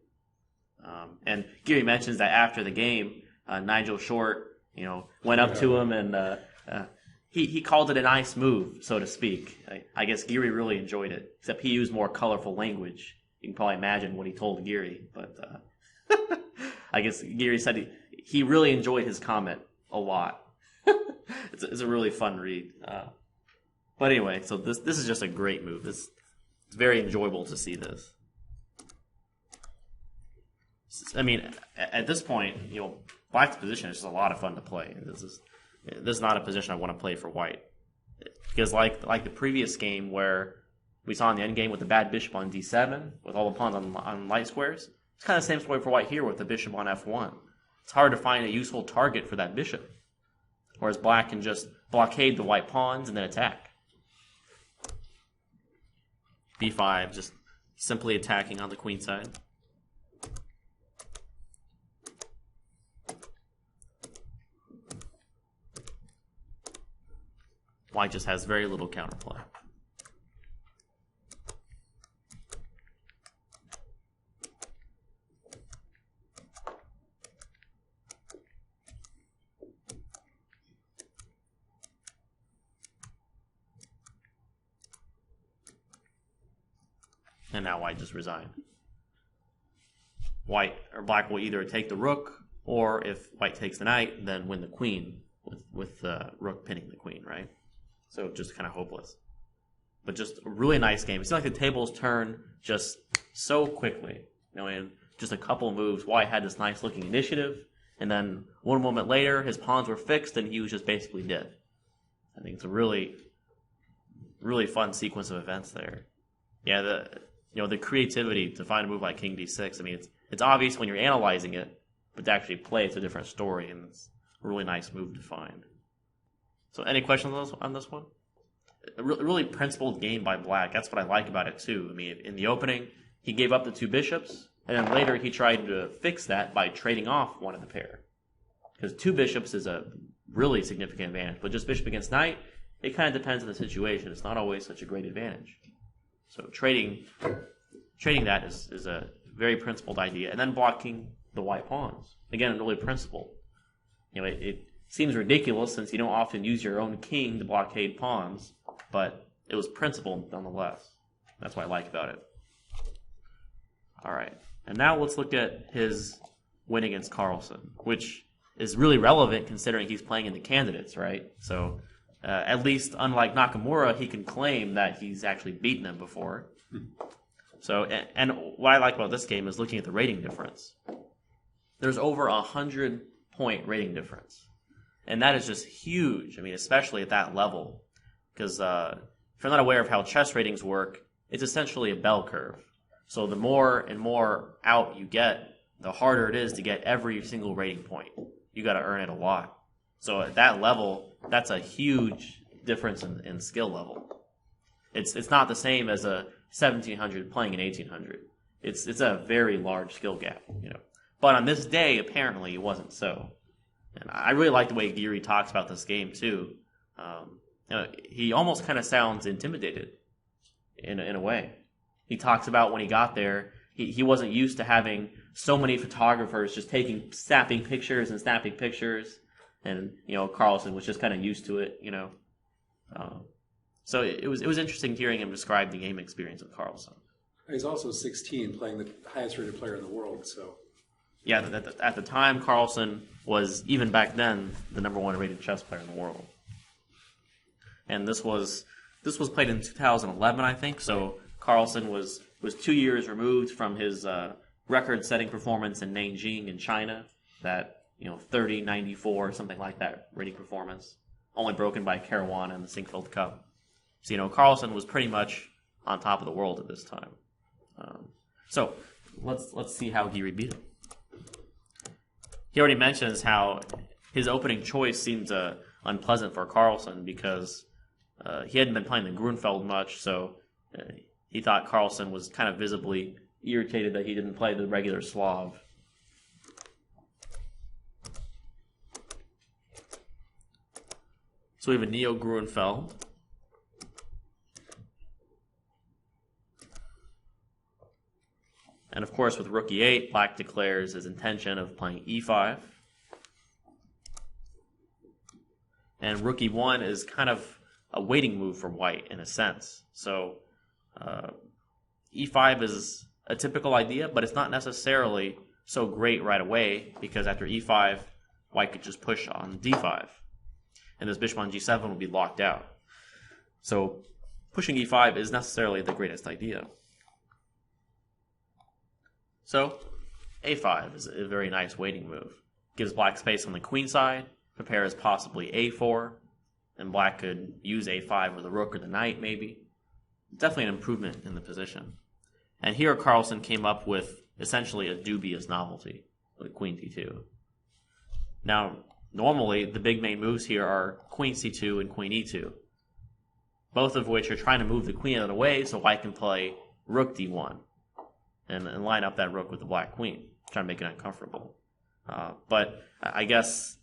And Giri mentions that after the game, Nigel Short, went up to him and he called it a nice move, so to speak. I guess Giri really enjoyed it, except he used more colorful language. You can probably imagine what he told Giri, but I guess Giri said he really enjoyed his comment a lot. It's a really fun read. But anyway, so this is just a great move. It's very enjoyable to see this. I mean, at this point, black's position is just a lot of fun to play. This is not a position I want to play for white, because like the previous game where we saw in the endgame with the bad bishop on d7 with all the pawns on light squares, it's kind of the same story for white here with the bishop on f1. It's hard to find a useful target for that bishop, whereas black can just blockade the white pawns and then attack. b5, just simply attacking on the queen side. White just has very little counterplay. And now white just resigned. Black will either take the rook, or if white takes the knight, then win the queen with the rook pinning the queen, right? So just kind of hopeless. But just a really nice game. It seems like the tables turn just so quickly. In just a couple of moves, white had this nice looking initiative, and then one moment later, his pawns were fixed, and he was just basically dead. I think it's a really, really fun sequence of events there. Yeah, the creativity to find a move like King D6. I mean, it's obvious when you're analyzing it, but to actually play, it's a different story, and it's a really nice move to find. So any questions on this one? A really principled game by black. That's what I like about it too. I mean, in the opening, he gave up the two bishops, and then later he tried to fix that by trading off one of the pair. Because two bishops is a really significant advantage, but just bishop against knight, it kind of depends on the situation. It's not always such a great advantage. So trading that is a very principled idea. And then blocking the white pawns. Again, really principled. It seems ridiculous since you don't often use your own king to blockade pawns, but it was principled nonetheless. That's what I like about it. All right. And now let's look at his win against Carlsen, which is really relevant considering he's playing in the candidates, right? So at least unlike Nakamura, he can claim that he's actually beaten him before. So, and what I like about this game is looking at the rating difference. There's over 100-point rating difference. And that is just huge. I mean, especially at that level. Because if you're not aware of how chess ratings work, it's essentially a bell curve. So the more and more out you get, the harder it is to get every single rating point. You got to earn it a lot. So at that level, that's a huge difference in skill level. It's not the same as a 1700 playing an 1800. It's a very large skill gap, But on this day, apparently, it wasn't so. And I really like the way Giri talks about this game too. He almost kind of sounds intimidated in a way. He talks about when he got there, he wasn't used to having so many photographers just snapping pictures and snapping pictures, and Carlsen was just kind of used to it, So it was interesting hearing him describe the game experience with Carlsen. He's also 16, playing the highest rated player in the world. So yeah, at the time, Carlsen was, even back then, the number 1 rated chess player in the world. And this was played in 2011, I think. So Carlsen was 2 years removed from his record-setting performance in Nanjing in China. That 30-94, something like that rating performance, only broken by Caruana in the Sinkfeld Cup. So Carlsen was pretty much on top of the world at this time. So let's see how Giri beat him. He already mentions how his opening choice seems unpleasant for Carlsen because he hadn't been playing the Grunfeld much, so he thought Carlsen was kind of visibly irritated that he didn't play the regular Slav. So we have a Neo Grunfeld. And of course, with Rook E8, Black declares his intention of playing E5. And Rook E1 is kind of a waiting move for White in a sense. So E5 is a typical idea, but it's not necessarily so great right away because after E5, White could just push on D5. And this bishop on G7 will be locked out. So pushing E5 is necessarily the greatest idea. So A5 is a very nice waiting move. Gives Black space on the queen side, prepares possibly A4, and Black could use A5 with the rook or the knight maybe. Definitely an improvement in the position. And here Carlsen came up with essentially a dubious novelty with Queen D2. Now, normally the big main moves here are Queen C2 and Queen E2, both of which are trying to move the queen out of the way so White can play Rook D1 and line up that rook with the Black queen, trying to make it uncomfortable. But I guess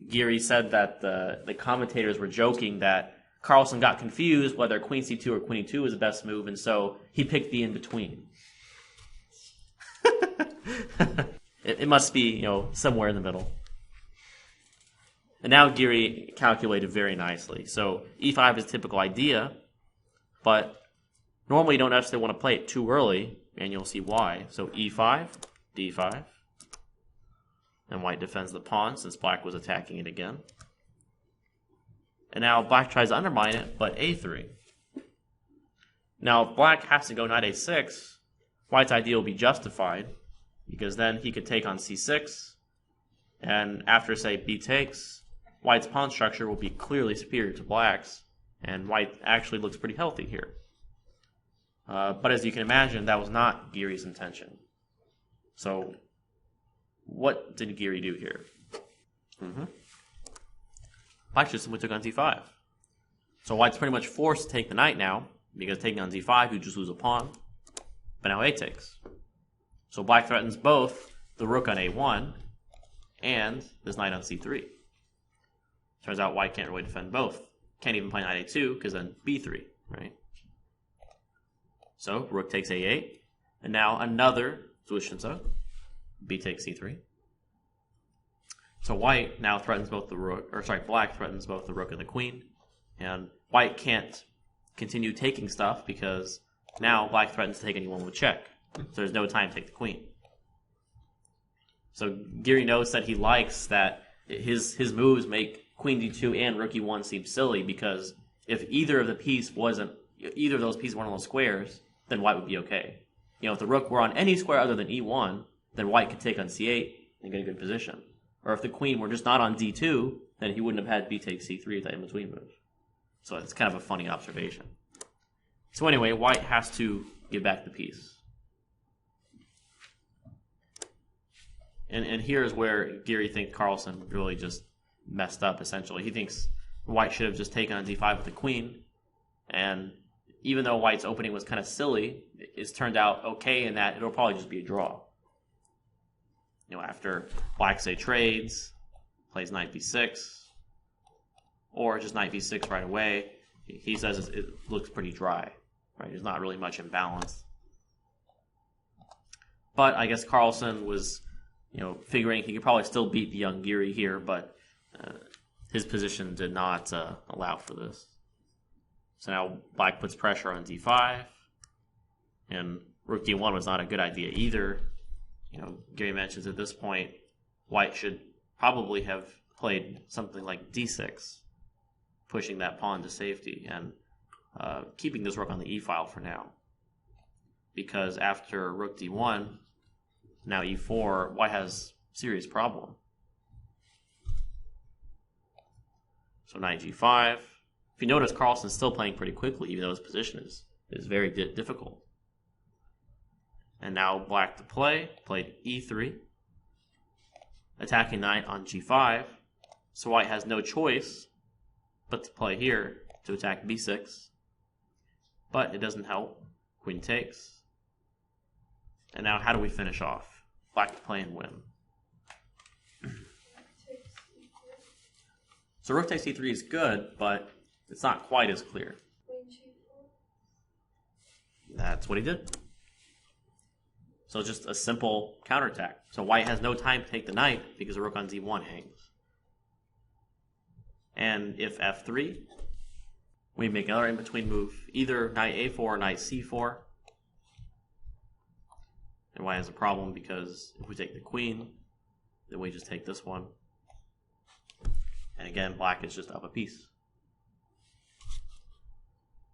Giri said that the commentators were joking that Carlsen got confused whether Queen C2 or Queen E2 was the best move, and so he picked the in-between. It must be, somewhere in the middle. And now Giri calculated very nicely. So E5 is a typical idea, but normally you don't necessarily want to play it too early, and you'll see why. So E5, D5, and White defends the pawn since Black was attacking it again. And now Black tries to undermine it, but A3. Now if Black has to go knight A6, White's idea will be justified, because then he could take on C6, and after, say, B takes, White's pawn structure will be clearly superior to Black's, and White actually looks pretty healthy here. But as you can imagine, that was not Giri's intention. So what did Giri do here? Black just simply took on D5. So White's pretty much forced to take the knight now, because taking on D5, you just lose a pawn. But now A takes. So Black threatens both the rook on A1 and this knight on C3. Turns out White can't really defend both. can't even play knight a2 because then b3, right? So rook takes a8, and now another Zwischenzug. B takes c3. So white now threatens both the rook, or sorry, black threatens both the rook and the queen, and white can't continue taking stuff because now black threatens to take anyone with check. So there's no time to take the queen. So Giri notes that he likes that his moves make queen d2 and rook e1 seem silly because if either of those pieces weren't on those squares, then white would be okay. You know, if the rook were on any square other than e1, then white could take on c8 and get a good position. Or if the queen were just not on d2, then he wouldn't have had b takes c3 at that in-between move. So it's kind of a funny observation. So anyway, white has to give back the piece. And here's where Giri thinks Carlsen really just messed up, essentially. He thinks white should have just taken on d5 with the queen. And even though white's opening was kind of silly, it's turned out okay in that it'll probably just be a draw. You know, after black, say, trades, plays knight b6, or just knight b6 right away, he says it looks pretty dry. Right? There's not really much imbalance. But I guess Carlsen was, figuring he could probably still beat the young Giri here, but his position did not allow for this. So now black puts pressure on d5, and rook d1 was not a good idea either. Giri mentions at this point, white should probably have played something like d6, pushing that pawn to safety, and keeping this rook on the e-file for now. Because after rook d1, now e4, white has serious problem. So knight g5. If you notice, Carlsen's still playing pretty quickly, even though his position is very difficult. And now black to play, played e3. Attacking knight on g5. So white has no choice but to play here to attack b6. But it doesn't help. Queen takes. And now how do we finish off? Black to play and win. So rook takes e3 is good, but it's not quite as clear. That's what he did. So just a simple counterattack. So white has no time to take the knight because the rook on d1 hangs. And if f3, we make another in-between move, either knight a4 or knight c4. And white has a problem because if we take the queen, then we just take this one. And again, black is just up a piece.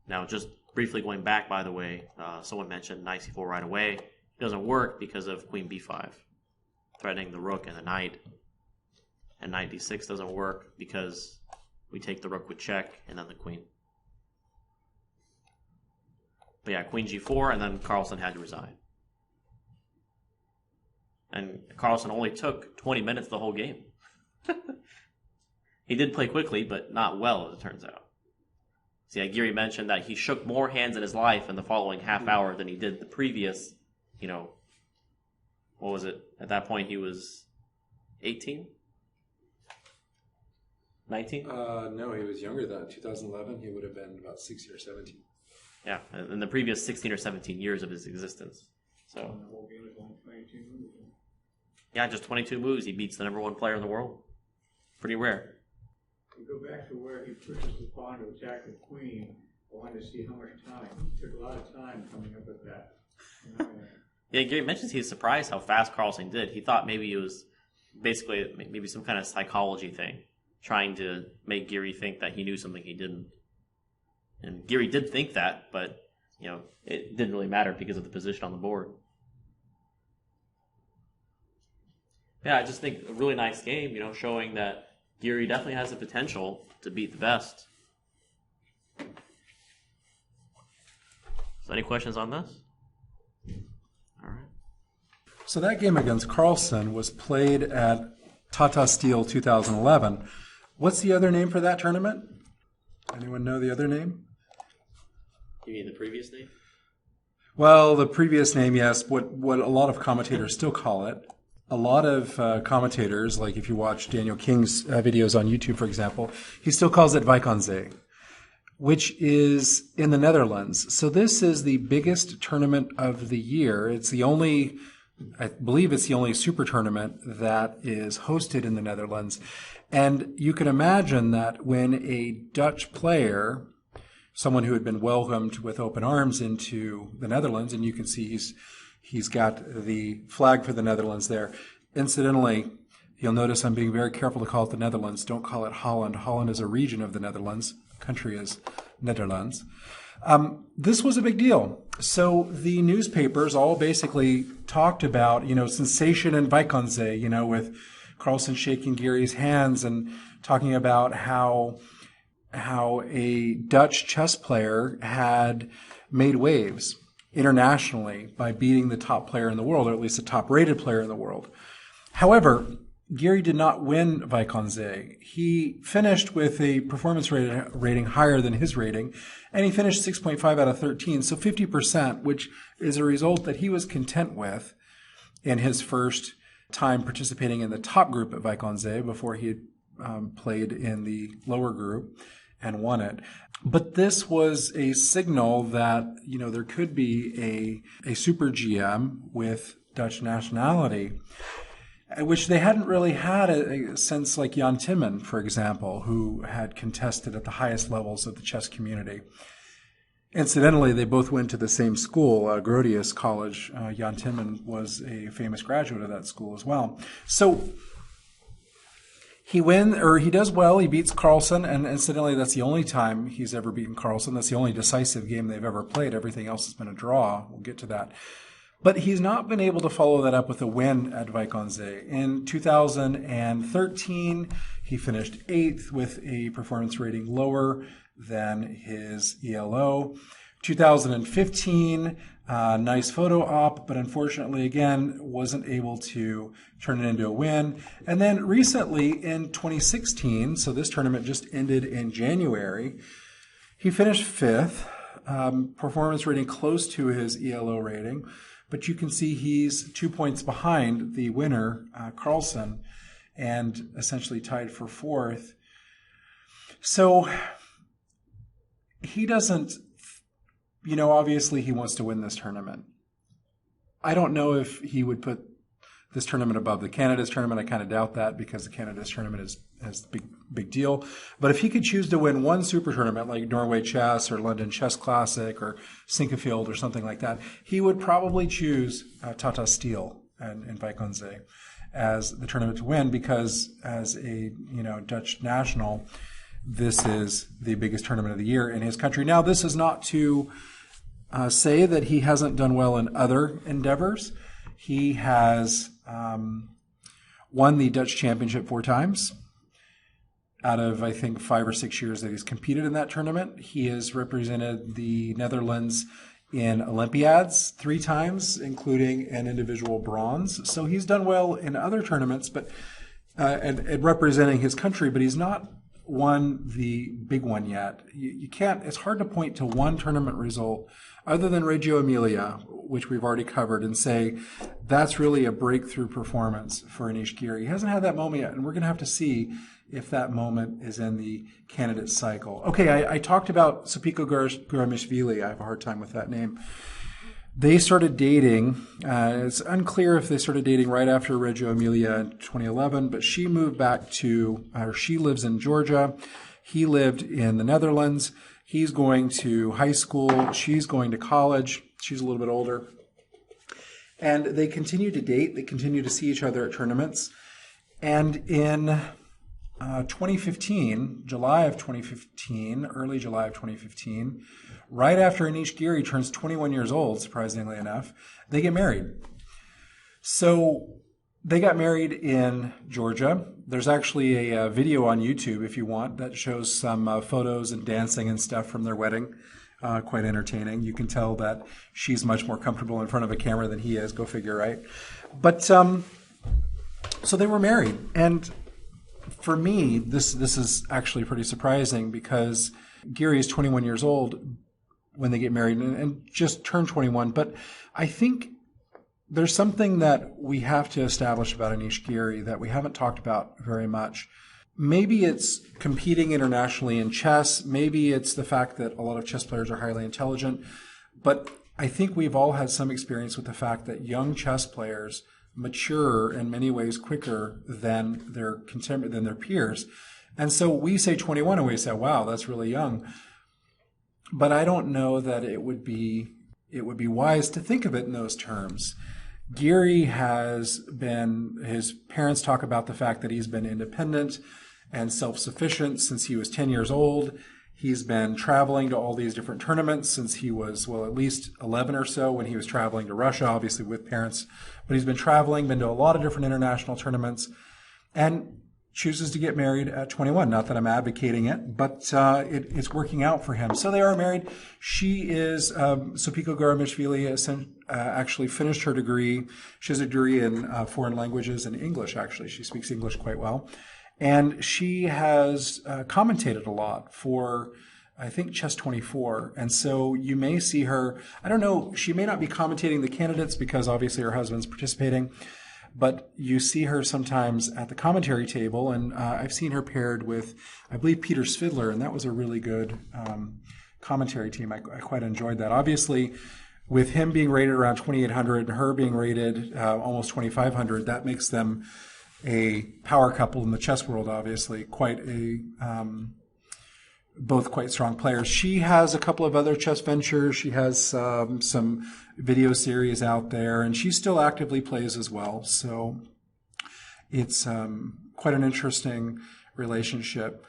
Now, just briefly going back, by the way, someone mentioned knight c4 right away. It doesn't work because of queen b5, threatening the rook and the knight. And knight d6 doesn't work because we take the rook with check and then the queen. But yeah, queen g4, and then Carlsen had to resign. And Carlsen only took 20 minutes the whole game. He did play quickly, but not well, as it turns out. So yeah, Giri mentioned that he shook more hands in his life in the following half hour than he did the previous, what was it? At that point, he was 18? 19? No, he was younger than that. 2011, he would have been about 16 or 17. Yeah, in the previous 16 or 17 years of his existence. So, The whole game was only 22 moves. yeah, just 22 moves. He beats the #1 player in the world. Pretty rare. You go back to where he pushes the pawn to attack the queen. I wanted to see how much time. It took a lot of time coming up with that. Yeah, Gary mentions he's surprised how fast Carlsen did. He thought maybe it was basically maybe some kind of psychology thing, trying to make Giri think that he knew something he didn't. And Giri did think that, but it didn't really matter because of the position on the board. Yeah, I just think a really nice game, showing that Giri definitely has the potential to beat the best. So any questions on this? All right. So that game against Carlsen was played at Tata Steel 2011. What's the other name for that tournament? Anyone know the other name? You mean the previous name? Well, the previous name, yes, what a lot of commentators still call it. A lot of commentators, like if you watch Daniel King's videos on YouTube, for example, he still calls it Vaikonze. which is in the Netherlands. So this is the biggest tournament of the year. It's the only, I believe it's the only super tournament that is hosted in the Netherlands. And you can imagine that when a Dutch player, someone who had been welcomed with open arms into the Netherlands, and you can see he's got the flag for the Netherlands there. Incidentally, you'll notice I'm being very careful to call it the Netherlands. Don't call it Holland. Holland is a region of the Netherlands. The country is Netherlands. This was a big deal. So the newspapers all basically talked about, sensation in Vikonsee, with Carlsen shaking Giri's hands and talking about how a Dutch chess player had made waves internationally by beating the top player in the world, or at least the top-rated player in the world. However, Giri did not win Vikonsee. He finished with a performance rating higher than his rating, and he finished 6.5 out of 13, so 50%, which is a result that he was content with in his first time participating in the top group at Vikonsee before he had played in the lower group and won it. But this was a signal that, there could be a super GM with Dutch nationality, which they hadn't really had since like Jan Timman, for example, who had contested at the highest levels of the chess community. Incidentally, they both went to the same school, Grotius College. Jan Timman was a famous graduate of that school as well. So he does well. He beats Carlsen, and incidentally, that's the only time he's ever beaten Carlsen. That's the only decisive game they've ever played. Everything else has been a draw. We'll get to that. But he's not been able to follow that up with a win at Vikonsee. In 2013, he finished 8th with a performance rating lower than his ELO. 2015, nice photo op, but unfortunately, again, wasn't able to turn it into a win. And then recently in 2016, so this tournament just ended in January, he finished 5th, performance rating close to his ELO rating. But you can see he's 2 points behind the winner, Carlsen, and essentially tied for 4th. So he doesn't, obviously he wants to win this tournament. I don't know if he would put this tournament above the Canada's tournament. I kind of doubt that because the Canada's tournament is a big deal. But if he could choose to win one super tournament like Norway Chess or London Chess Classic or Sinquefield or something like that, he would probably choose Tata Steel and Vikonsee as the tournament to win because as a Dutch national, this is the biggest tournament of the year in his country. Now, this is not to say that he hasn't done well in other endeavors. He has won the Dutch championship 4 times out of, I think, 5 or 6 years that he's competed in that tournament. He has represented the Netherlands in Olympiads 3 times, including an individual bronze. So he's done well in other tournaments, but and representing his country, but he's not won the big one yet. You can't, it's hard to point to one tournament result other than Reggio Emilia, which we've already covered, and say that's really a breakthrough performance for Anish Giri. He hasn't had that moment yet, and we're going to have to see if that moment is in the candidate cycle. Okay, I talked about Sopiko Guramishvili. I have a hard time with that name. They started dating. It's unclear if they started dating right after Reggio Emilia in 2011, but she moved back she lives in Georgia. He lived in the Netherlands. He's going to high school. She's going to college. She's a little bit older. And they continue to date. They continue to see each other at tournaments. And in 2015, July of 2015, early July of 2015, right after Anish Giri turns 21 years old, surprisingly enough, they get married. So they got married in Georgia. There's actually a video on YouTube, if you want, that shows some photos and dancing and stuff from their wedding. Quite entertaining. You can tell that she's much more comfortable in front of a camera than he is. Go figure, right? But so they were married. And for me, this is actually pretty surprising because Giri is 21 years old when they get married and just turned 21. But I think there's something that we have to establish about Anish Giri that we haven't talked about very much. maybe it's competing internationally in chess. Maybe it's the fact that a lot of chess players are highly intelligent. But I think we've all had some experience with the fact that young chess players mature in many ways quicker than than their peers. And so we say 21 and we say, wow, that's really young. But I don't know that it would be wise to think of it in those terms. Giri his parents talk about the fact that he's been independent and self-sufficient since he was 10 years old. He's been traveling to all these different tournaments since he was, at least 11 or so when he was traveling to Russia, obviously with parents. But he's been traveling, been to a lot of different international tournaments, and chooses to get married at 21. Not that I'm advocating it, but it's working out for him. So they are married. She is, Sopiko Garamishvili actually finished her degree. She has a degree in foreign languages and English, actually. She speaks English quite well. And she has commentated a lot for, I think, Chess 24. And so you may see her, I don't know, she may not be commentating the candidates because obviously her husband's participating, but you see her sometimes at the commentary table, and I've seen her paired with, I believe, Peter Svidler, and that was a really good commentary team. I quite enjoyed that. Obviously, with him being rated around 2,800 and her being rated almost 2,500, that makes them a power couple in the chess world, obviously. Both quite strong players. She has a couple of other chess ventures. She has some video series out there, and she still actively plays as well. So it's quite an interesting relationship.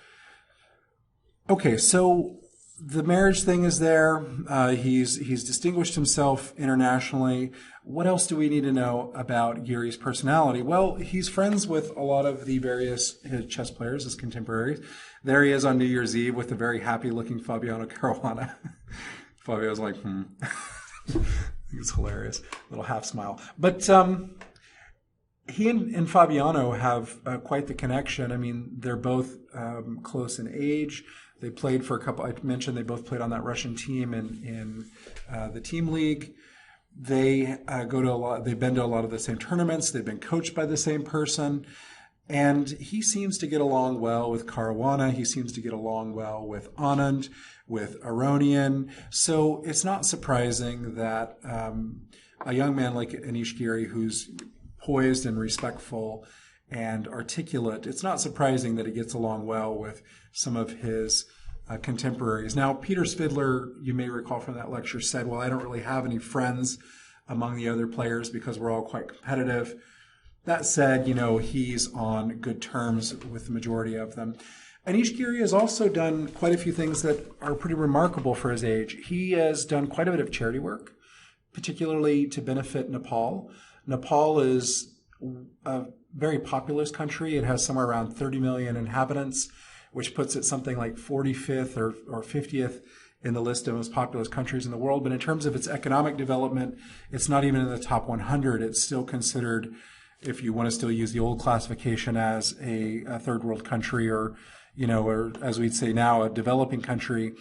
Okay, so the marriage thing is there. He's distinguished himself internationally. What else do we need to know about Giri's personality? Well, he's friends with a lot of the various chess players, his contemporaries. There he is on New Year's Eve with a very happy-looking Fabiano Caruana. Fabio's like, It's hilarious. A little half smile. But he and Fabiano have quite the connection. I mean, they're both close in age. They played for a couple. I mentioned they both played on that Russian team in the team league. They They've been to a lot of the same tournaments. They've been coached by the same person, and he seems to get along well with Caruana. He seems to get along well with Anand, with Aronian. So it's not surprising that a young man like Anish Giri, who's poised and respectful and articulate, it's not surprising that he gets along well with some of his contemporaries. Now, Peter Svidler, you may recall from that lecture, said, well, I don't really have any friends among the other players because we're all quite competitive. That said, he's on good terms with the majority of them. Anish Giri has also done quite a few things that are pretty remarkable for his age. He has done quite a bit of charity work, particularly to benefit Nepal. Nepal is a very populous country. It has somewhere around 30 million inhabitants, which puts it something like 45th or 50th in the list of most populous countries in the world. But in terms of its economic development, it's not even in the top 100. It's still considered, if you want to still use the old classification, as a third world country or as we'd say now, a developing country.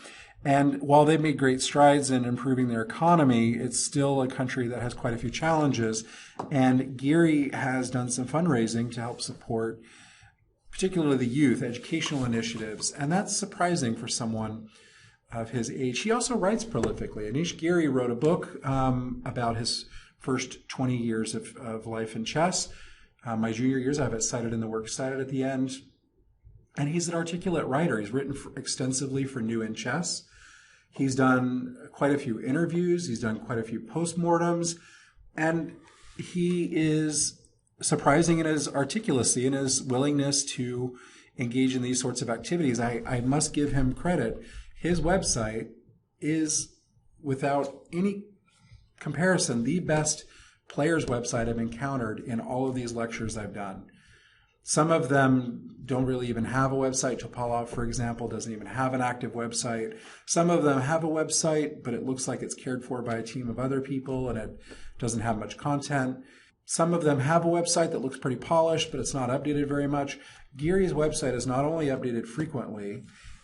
And while they've made great strides in improving their economy, it's still a country that has quite a few challenges. And Giri has done some fundraising to help support particularly the youth, educational initiatives. And that's surprising for someone of his age. He also writes prolifically. Anish Giri wrote a book about his first 20 years of life in chess. My junior years, I have it cited in the works cited at the end. And he's an articulate writer. He's written extensively for New in Chess. He's done quite a few interviews. He's done quite a few postmortems. And he is surprising in his articulacy and his willingness to engage in these sorts of activities. I must give him credit. His website is, without any comparison, the best player's website I've encountered in all of these lectures I've done. Some of them don't really even have a website. Topalov, for example, doesn't even have an active website. Some of them have a website, but it looks like it's cared for by a team of other people and it doesn't have much content. Some of them have a website that looks pretty polished, but it's not updated very much. Giri's website is not only updated frequently,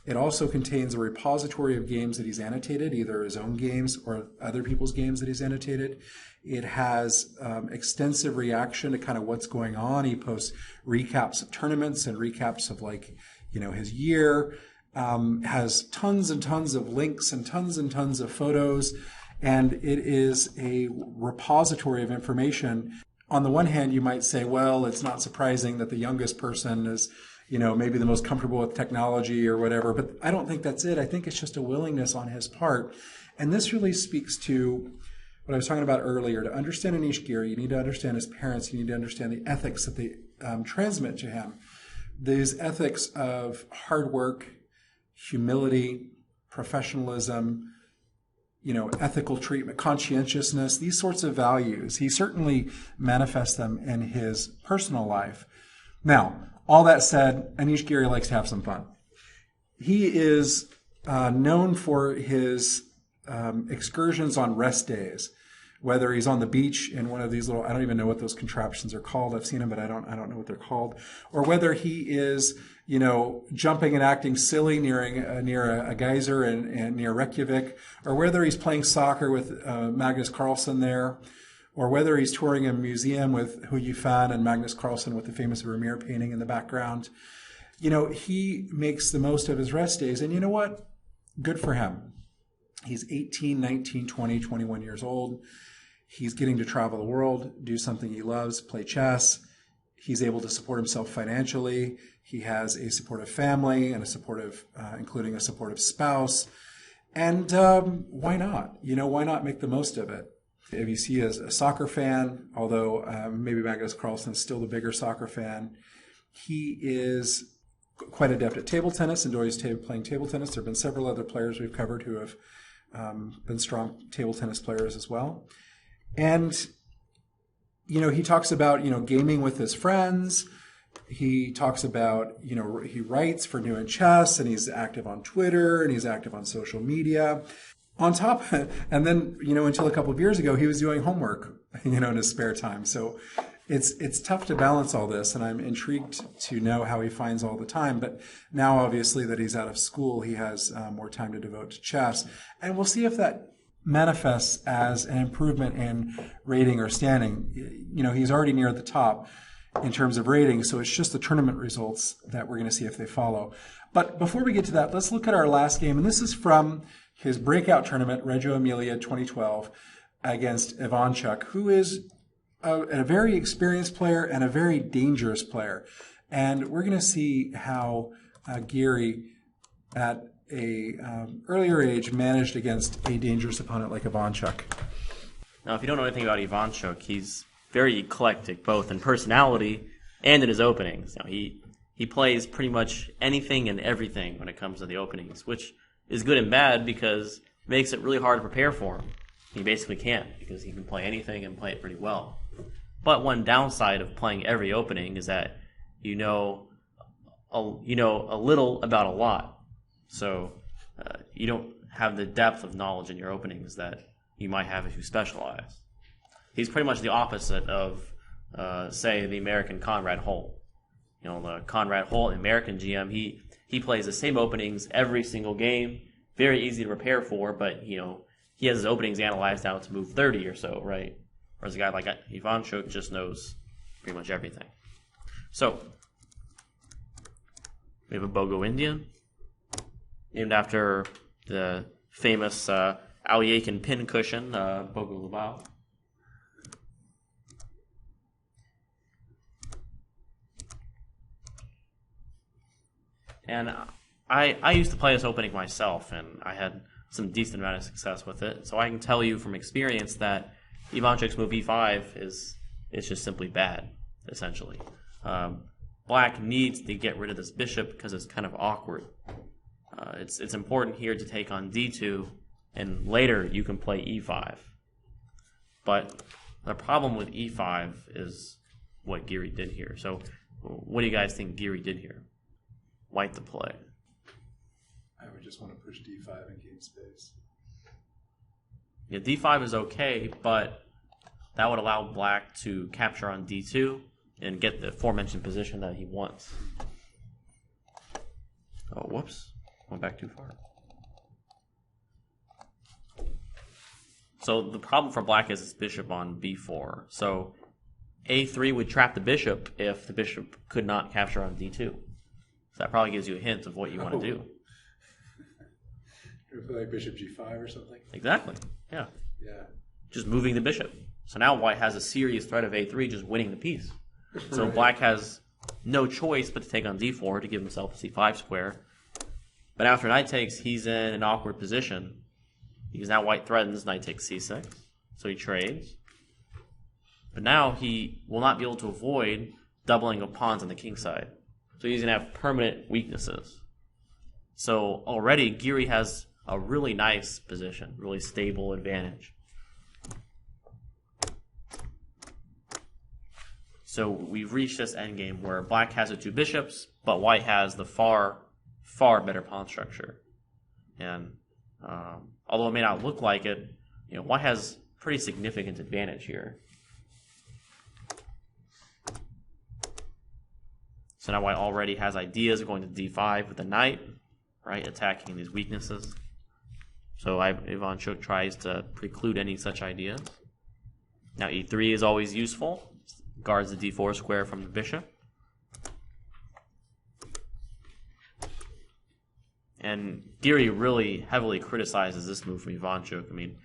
It also contains a repository of games that he's annotated, either his own games or other people's games that he's annotated. It has extensive reaction to kind of what's going on. He posts recaps of tournaments and recaps of his year. Has tons and tons of links and tons of photos. And it is a repository of information. On the one hand, you might say, well, it's not surprising that the youngest person is, maybe the most comfortable with technology or whatever, but I don't think that's it. I think it's just a willingness on his part. And this really speaks to what I was talking about earlier. To understand Anish Giri, you need to understand his parents. You need to understand the ethics that they transmit to him. These ethics of hard work, humility, professionalism, ethical treatment, conscientiousness, these sorts of values. He certainly manifests them in his personal life. Now, all that said, Anish Giri likes to have some fun. He is known for his excursions on rest days, whether he's on the beach in one of these little, I don't even know what those contraptions are called. I've seen them, but I don't know what they're called. Or whether he is, jumping and acting silly near a geyser and near Reykjavik, or whether he's playing soccer with Magnus Carlsen there, or whether he's touring a museum with Hu Yifan and Magnus Carlsen with the famous Vermeer painting in the background. He makes the most of his rest days. And you know what? Good for him. He's 18, 19, 20, 21 years old. He's getting to travel the world, do something he loves, play chess. He's able to support himself financially. He has a supportive family and including a supportive spouse. And why not? Why not make the most of it? If you see as a soccer fan, although maybe Magnus Carlsen is still the bigger soccer fan, he is quite adept at table tennis, enjoys playing table tennis. There have been several other players we've covered who have been strong table tennis players as well. And, he talks about, gaming with his friends. He talks about, he writes for New in Chess, and he's active on Twitter, and he's active on social media. On top, and then, until a couple of years ago, he was doing homework, in his spare time. So it's tough to balance all this, and I'm intrigued to know how he finds all the time. But now, obviously, that he's out of school, he has more time to devote to chess. And we'll see if that manifests as an improvement in rating or standing. He's already near the top in terms of rating, so it's just the tournament results that we're going to see if they follow. But before we get to that, let's look at our last game, and this is from his breakout tournament, Reggio Emilia 2012, against Ivanchuk, who is a very experienced player and a very dangerous player. And we're going to see how Giri, at a earlier age, managed against a dangerous opponent like Ivanchuk. Now, if you don't know anything about Ivanchuk, he's very eclectic, both in personality and in his openings. He plays pretty much anything and everything when it comes to the openings, which is good and bad because it makes it really hard to prepare for him. He basically can't, because he can play anything and play it pretty well. But one downside of playing every opening is that you know a little about a lot. So you don't have the depth of knowledge in your openings that you might have if you specialize. He's pretty much the opposite of, say, the American Conrad Holt. The Conrad Holt, American GM, he plays the same openings every single game. Very easy to prepare for, but, he has his openings analyzed out to move 30 or so, right? Whereas a guy like Ivanchuk just knows pretty much everything. So, we have a Bogo Indian, named after the famous Aoyakin pin cushion, Bogo Lubao. And I used to play this opening myself, and I had some decent amount of success with it. So I can tell you from experience that Ivanchuk's move e5 is just simply bad, essentially. Black needs to get rid of this bishop because it's kind of awkward. It's important here to take on d2, and later you can play e5. But the problem with e5 is what Giri did here. So what do you guys think Giri did here? White to play. I would just want to push d5 and gain space. Yeah, d5 is okay, but that would allow black to capture on d2 and get the aforementioned position that he wants. Oh, whoops. Went back too far. So the problem for black is bishop on b4. So a3 would trap the bishop if the bishop could not capture on d2. So that probably gives you a hint of what you want to do. Like bishop g5 or something? Exactly, yeah. Yeah. Just moving the bishop. So now white has a serious threat of a3 just winning the piece. So Right. black has no choice but to take on d4 to give himself a c5 square. But after knight takes, he's in an awkward position because now white threatens knight takes c6. So he trades. But now he will not be able to avoid doubling of pawns on the king side. So he's going to have permanent weaknesses. So already Giri has a really nice position, really stable advantage. So we've reached this endgame where black has the two bishops, but white has the far better pawn structure. And although it may not look like it, white has pretty significant advantage here. So now white already has ideas of going to d5 with the knight, right, attacking these weaknesses. So Ivanchuk tries to preclude any such ideas. Now e3 is always useful. Guards the d4 square from the bishop. And Giri really heavily criticizes this move from Ivanchuk. I mean,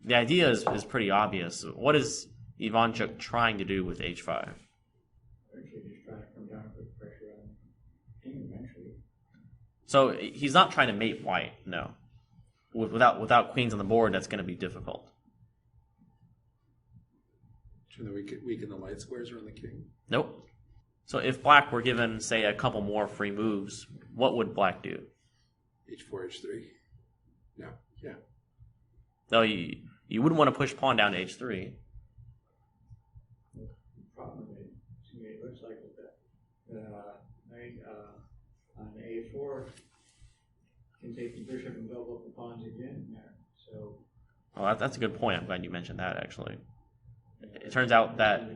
the idea is pretty obvious. What is Ivanchuk trying to do with h5? Actually, just trying to come down and put pressure on the king eventually. So he's not trying to mate white, no. Without queens on the board, that's going to be difficult. Trying to weaken the light squares around the king. Nope. So if black were given, say, a couple more free moves, what would black do? h4, h3. No. Yeah. No, you wouldn't want to push pawn down to h3. The problem is, to me, it looks like the knight on a4 can take the bishop and build up the pawns again there. So Well, that's a good point. I'm glad you mentioned that, actually. It turns out that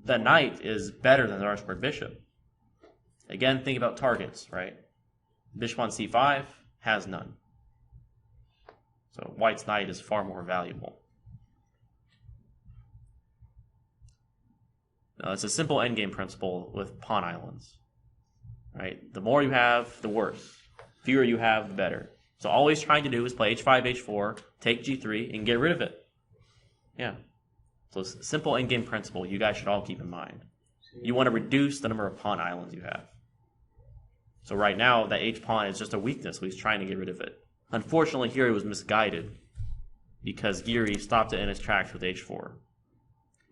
the knight is better than the r-squared bishop. Again, think about targets, right? Bishop on c5 has none. So white's knight is far more valuable. Now, it's a simple endgame principle with pawn islands. Right? The more you have, the worse. Fewer you have, the better. So all he's trying to do is play h5, h4, take g3, and get rid of it. Yeah. So it's a simple endgame principle you guys should all keep in mind. You want to reduce the number of pawn islands you have. So right now, that h-pawn is just a weakness, so he's trying to get rid of it. Unfortunately, here he was misguided because Giri stopped it in its tracks with h4.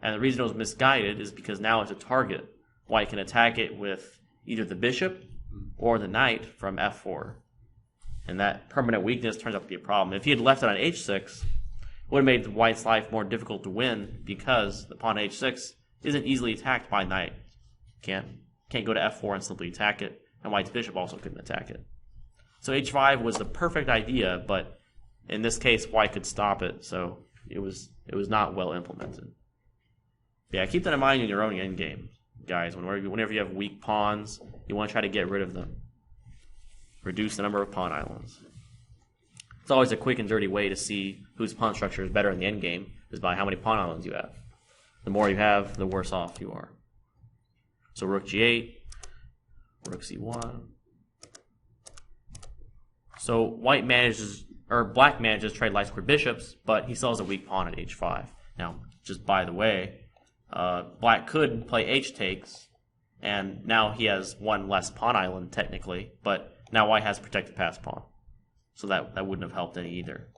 And the reason it was misguided is because now it's a target. White can attack it with either the bishop or the knight from f4. And that permanent weakness turns out to be a problem. If he had left it on h6, it would have made white's life more difficult to win because the pawn h6 isn't easily attacked by knight. Can't go to f4 and simply attack it, and white's bishop also couldn't attack it. So h5 was the perfect idea, but in this case, white could stop it, so it was not well implemented. Yeah, keep that in mind in your own endgame, guys. Whenever you have weak pawns, you want to try to get rid of them. Reduce the number of pawn islands. It's always a quick and dirty way to see whose pawn structure is better in the endgame is by how many pawn islands you have. The more you have, the worse off you are. So rook g8, rook c1. So black manages to trade light square bishops, but he still has a weak pawn at h5. Now, just by the way, black could play h takes, and now he has one less pawn island technically, but now white has protected pass pawn. So that wouldn't have helped any either.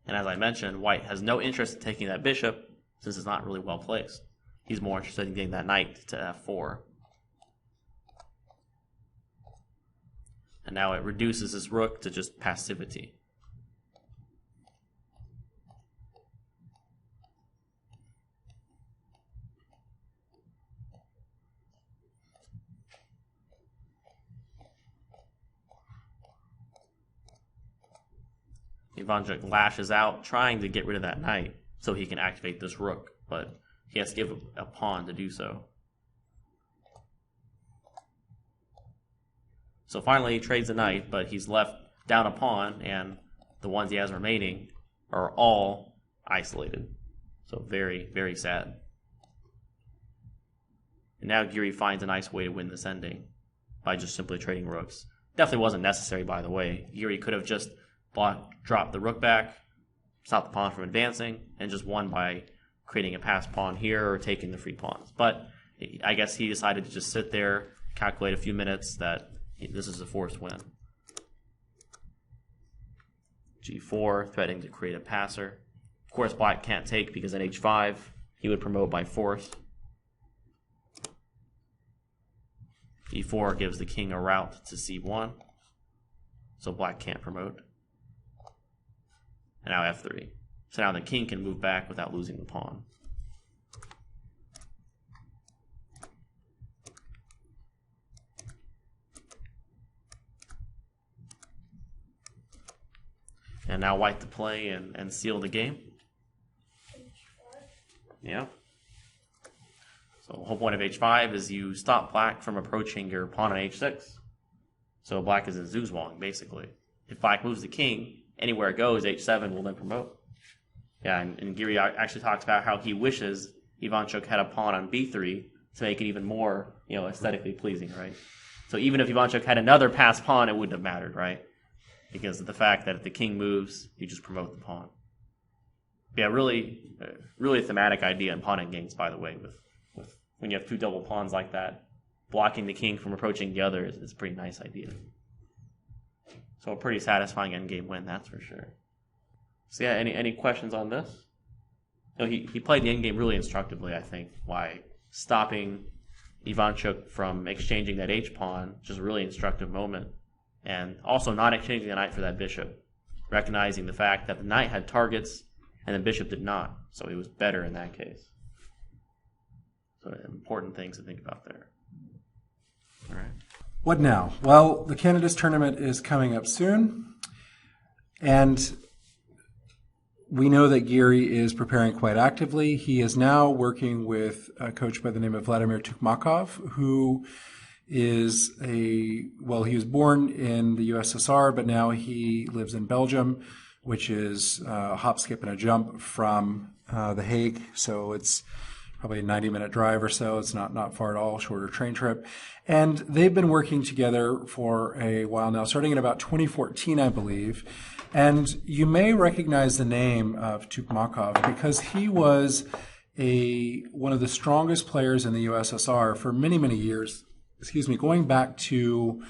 And as I mentioned, white has no interest in taking that bishop since it's not really well placed. He's more interested in getting that knight to f4. And now it reduces his rook to just passivity. Ivanchuk lashes out, trying to get rid of that knight so he can activate this rook, but he has to give a pawn to do so. So finally he trades a knight, but he's left down a pawn, and the ones he has remaining are all isolated. So very, very sad. And now Giri finds a nice way to win this ending by just simply trading rooks. Definitely wasn't necessary, by the way. Giri could have just dropped the rook back, stopped the pawn from advancing, and just won by creating a passed pawn here or taking the free pawns. But I guess he decided to just sit there, calculate a few minutes that this is a forced win. G4, threatening to create a passer. Of course, black can't take because at H5, he would promote by force. E4 gives the king a route to C1, so black can't promote. And now F3. So now the king can move back without losing the pawn. And now white to play and seal the game. Yeah. So the whole point of H5 is you stop black from approaching your pawn on H6. So black is in Zugzwang, basically. If black moves the king, anywhere it goes, H7 will then promote. Yeah, and Giri actually talks about how he wishes Ivanchuk had a pawn on B3 to make it even more, aesthetically pleasing, right? So even if Ivanchuk had another passed pawn, it wouldn't have mattered, right? Because of the fact that if the king moves, you just promote the pawn. Yeah, really thematic idea in pawn endgames, by the way, with when you have two double pawns like that, blocking the king from approaching the other is a pretty nice idea. So a pretty satisfying endgame win, that's for sure. So yeah, any questions on this? He played the endgame really instructively, I think, by stopping Ivanchuk from exchanging that h-pawn, just a really instructive moment. And also not exchanging the knight for that bishop, recognizing the fact that the knight had targets and the bishop did not, so he was better in that case. So important things to think about there. All right. What now? Well, the candidates tournament is coming up soon, and we know that Giri is preparing quite actively. He is now working with a coach by the name of Vladimir Tukhmakov, who is he was born in the USSR, but now he lives in Belgium, which is a hop, skip, and a jump from The Hague. So it's probably a 90-minute drive or so. It's not far at all, shorter train trip. And they've been working together for a while now, starting in about 2014, I believe. And you may recognize the name of Tukhmakov because he was one of the strongest players in the USSR for many, many years. Going back to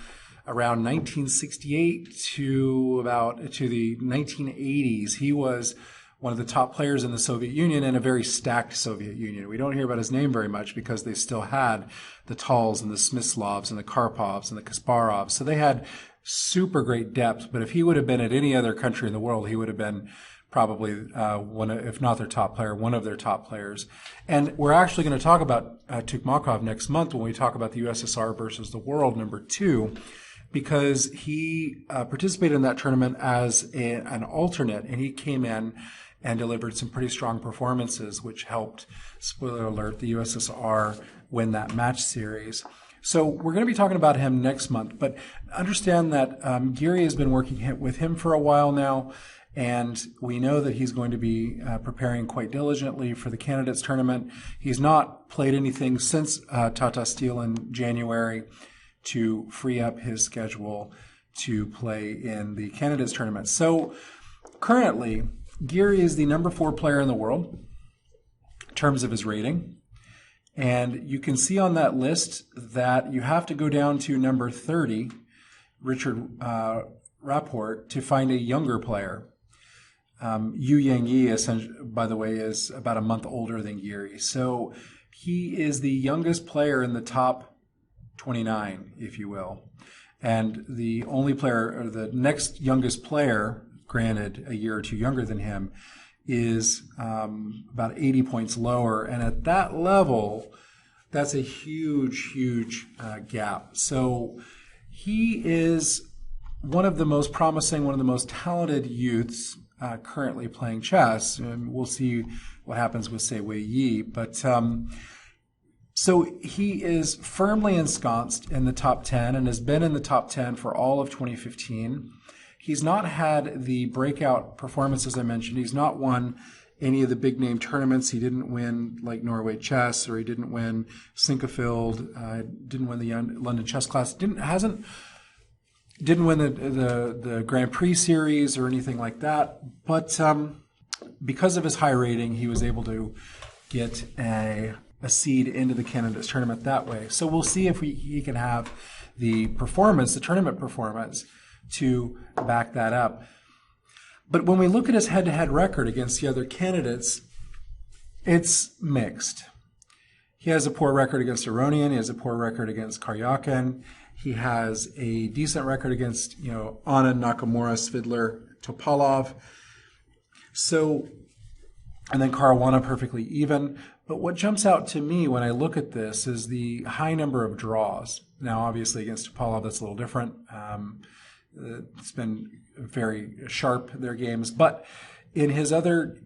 around 1968 to the 1980s. He was one of the top players in the Soviet Union and a very stacked Soviet Union. We don't hear about his name very much because they still had the Tals and the Smyslovs and the Karpovs and the Kasparovs. So they had super great depth. But if he would have been at any other country in the world, he would have been probably if not their top player, one of their top players. And we're actually going to talk about Tukhmakov next month when we talk about the USSR versus the world, number 2, because he participated in that tournament as an alternate, and he came in and delivered some pretty strong performances, which helped, spoiler alert, the USSR win that match series. So we're going to be talking about him next month, but understand that Giri has been working with him for a while now, and we know that he's going to be preparing quite diligently for the candidates tournament. He's not played anything since Tata Steel in January to free up his schedule to play in the candidates tournament. So currently, Giri is the number 4 player in the world in terms of his rating. And you can see on that list that you have to go down to number 30, Richard Rapport, to find a younger player. Yu Yangyi, by the way, is about a month older than Giri. So he is the youngest player in the top 29, if you will. And the only player, or the next youngest player, granted a year or two younger than him, is about 80 points lower. And at that level, that's a huge, huge gap. So he is one of the most promising, one of the most talented youths currently playing chess. And we'll see what happens with, say, Wei Yi. But So he is firmly ensconced in the top 10 and has been in the top 10 for all of 2015. He's not had the breakout performances I mentioned. He's not won any of the big name tournaments. He didn't win like Norway Chess, or he didn't win Sinquefield, didn't win the London Chess Class, didn't win the Grand Prix series or anything like that. But because of his high rating, he was able to get a seed into the candidates tournament that way. So we'll see if he can have the tournament performance, to back that up. But when we look at his head-to-head record against the other candidates, it's mixed. He has a poor record against Aronian. He has a poor record against Karyakin. He has a decent record against, Anand, Nakamura, Svidler, Topalov. So, and then Caruana perfectly even. But what jumps out to me when I look at this is the high number of draws. Now, obviously, against Topalov, that's a little different. It's been very sharp, their games. But in his other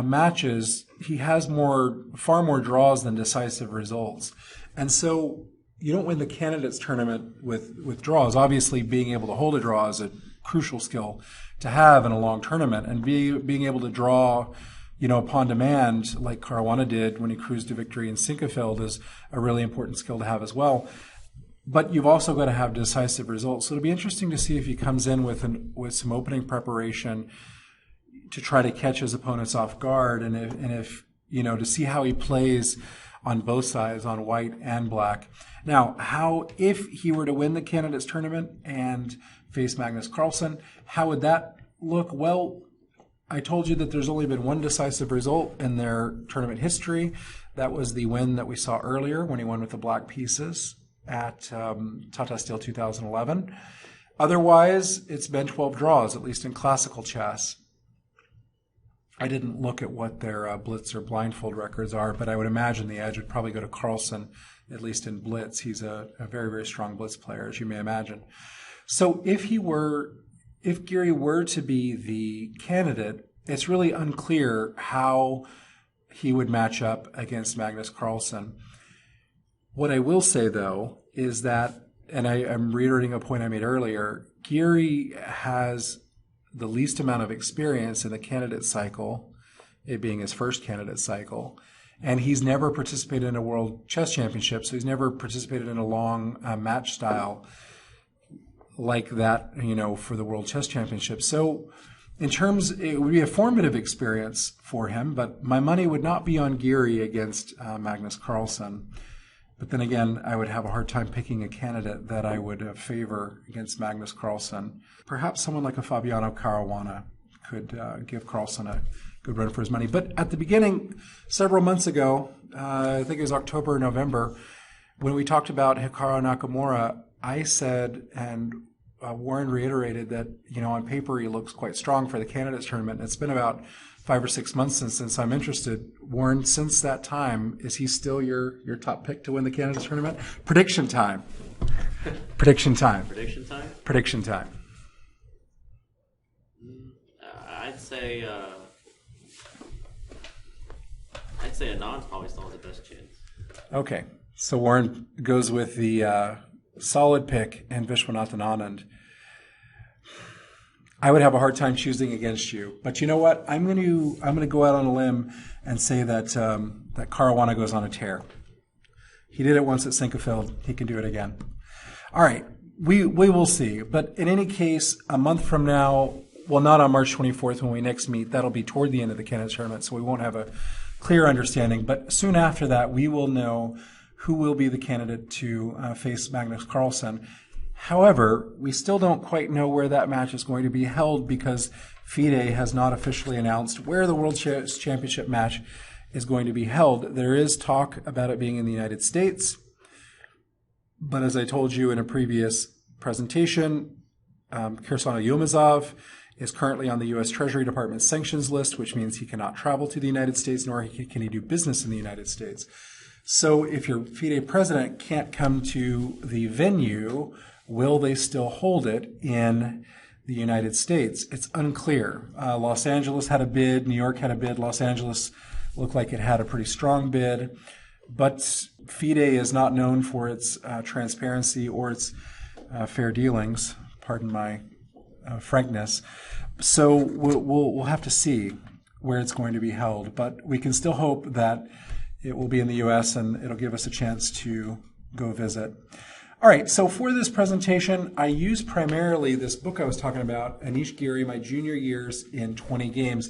matches, he has far more draws than decisive results. And so you don't win the candidates tournament with draws. Obviously, being able to hold a draw is a crucial skill to have in a long tournament. And being able to draw, upon demand, like Caruana did when he cruised to victory in Sinquefield, is a really important skill to have as well. But you've also got to have decisive results. So it'll be interesting to see if he comes in with some opening preparation to try to catch his opponents off guard, and if to see how he plays on both sides, on white and black. Now, if he were to win the candidates tournament and face Magnus Carlsen, how would that look? Well, I told you that there's only been one decisive result in their tournament history. That was the win that we saw earlier when he won with the black pieces at Tata Steel 2011. Otherwise, it's been 12 draws, at least in classical chess. I didn't look at what their blitz or blindfold records are, but I would imagine the edge would probably go to Carlsen, at least in blitz. He's a very, very strong blitz player, as you may imagine. So if Giri were to be the candidate, it's really unclear how he would match up against Magnus Carlsen. What I will say, though, is that, and I'm reiterating a point I made earlier, Giri has the least amount of experience in the candidate cycle, it being his first candidate cycle, and he's never participated in a World Chess Championship, so he's never participated in a long match style like that, for the World Chess Championship. So it would be a formative experience for him, but my money would not be on Giri against Magnus Carlsen. But then again, I would have a hard time picking a candidate that I would favor against Magnus Carlsen. Perhaps someone like a Fabiano Caruana could give Carlsen a good run for his money. But at the beginning, several months ago, I think it was October or November, when we talked about Hikaru Nakamura, I said, and Warren reiterated that, on paper he looks quite strong for the candidates tournament. It's been about 5 or 6 months since I'm interested. Warren, since that time, is he still your top pick to win the candidates tournament? Prediction time. Prediction time. Prediction time? Prediction time. I'd say Anand probably still has the best chance. Okay, so Warren goes with the solid pick and Vishwanathan Anand. I would have a hard time choosing against you, but you know what? I'm going to go out on a limb and say that that Caruana goes on a tear. He did it once at Sinquefield. He can do it again. All right, we will see. But in any case, a month from now, well, not on March 24th when we next meet. That'll be toward the end of the candidates tournament, so we won't have a clear understanding. But soon after that, we will know who will be the candidate to face Magnus Carlsen. However, we still don't quite know where that match is going to be held because FIDE has not officially announced where the World Chess Championship match is going to be held. There is talk about it being in the United States, but as I told you in a previous presentation, Kirsana Yomazov is currently on the U.S. Treasury Department sanctions list, which means he cannot travel to the United States, nor can he do business in the United States. So if your FIDE president can't come to the venue, will they still hold it in the United States? It's unclear. Los Angeles had a bid. New York had a bid. Los Angeles looked like it had a pretty strong bid. But FIDE is not known for its transparency or its fair dealings, pardon my frankness. So we'll have to see where it's going to be held. But we can still hope that it will be in the U.S. and it'll give us a chance to go visit. All right, so for this presentation, I used primarily this book I was talking about, Anish Giri, My Junior Years in 20 Games.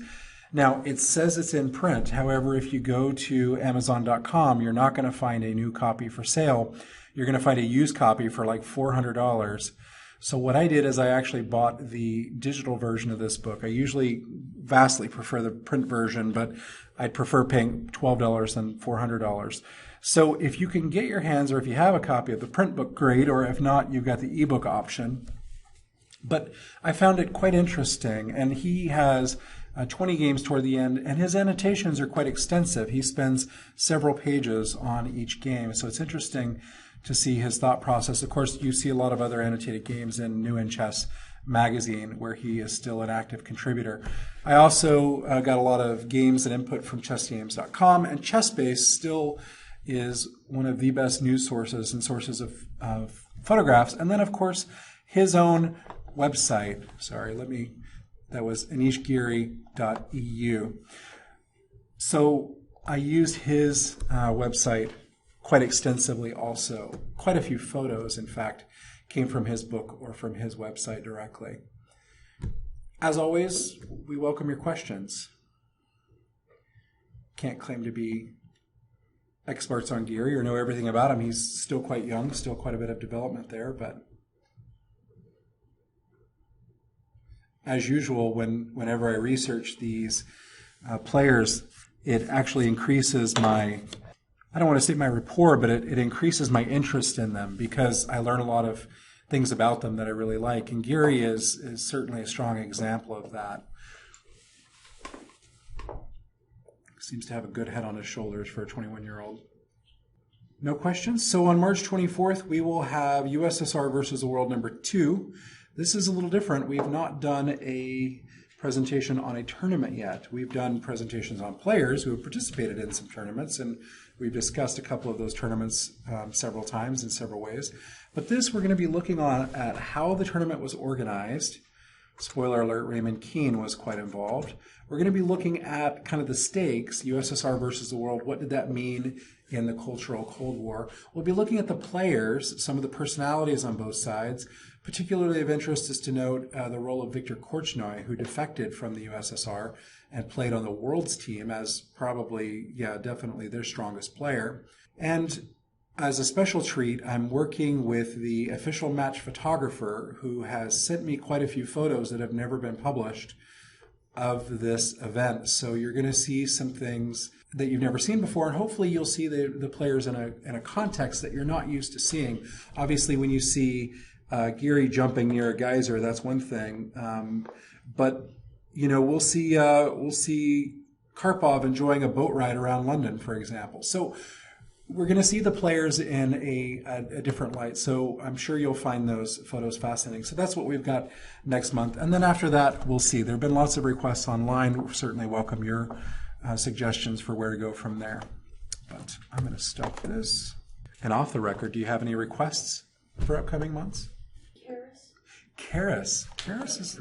Now, it says it's in print. However, if you go to Amazon.com, you're not going to find a new copy for sale. You're going to find a used copy for like $400. So what I did is I actually bought the digital version of this book. I usually vastly prefer the print version, but I'd prefer paying $12 than $400. So if you can get your hands, or if you have a copy of the print book, great, or if not, you've got the ebook option. But I found it quite interesting, and he has 20 games toward the end, and his annotations are quite extensive. He spends several pages on each game, so it's interesting to see his thought process. Of course, you see a lot of other annotated games in New in Chess magazine, where he is still an active contributor. I also got a lot of games and input from chessgames.com, and ChessBase still is one of the best news sources and sources of photographs. And then, of course, his own website. That was anishgiri.eu. So I used his website quite extensively also. Quite a few photos, in fact, came from his book or from his website directly. As always, we welcome your questions. Can't claim to be experts on Giri or know everything about him. He's still quite young, still quite a bit of development there, but as usual, whenever I research these players, it actually increases my, I don't want to say my rapport, but it increases my interest in them because I learn a lot of things about them that I really like. And Giri is certainly a strong example of that. Seems to have a good head on his shoulders for a 21-year-old. No questions? So on March 24th, we will have USSR versus the World number 2. This is a little different. We've not done a presentation on a tournament yet. We've done presentations on players who have participated in some tournaments, and we've discussed a couple of those tournaments several times in several ways. But this, we're going to be looking at how the tournament was organized. Spoiler alert, Raymond Keane was quite involved. We're going to be looking at kind of the stakes, USSR versus the world. What did that mean in the cultural Cold War? We'll be looking at the players, some of the personalities on both sides. Particularly of interest is to note the role of Viktor Korchnoi, who defected from the USSR and played on the World's team as probably, definitely their strongest player. And as a special treat, I'm working with the official match photographer who has sent me quite a few photos that have never been published of this event. So you're going to see some things that you've never seen before, and hopefully you'll see the players in a context that you're not used to seeing. Obviously, when you see Giri jumping near a geyser, that's one thing. But we'll see Karpov enjoying a boat ride around London, for example. So we're going to see the players in a different light. So I'm sure you'll find those photos fascinating. So that's what we've got next month. And then after that, we'll see. There have been lots of requests online. We certainly welcome your suggestions for where to go from there. But I'm going to stop this. And off the record, do you have any requests for upcoming months? Karis is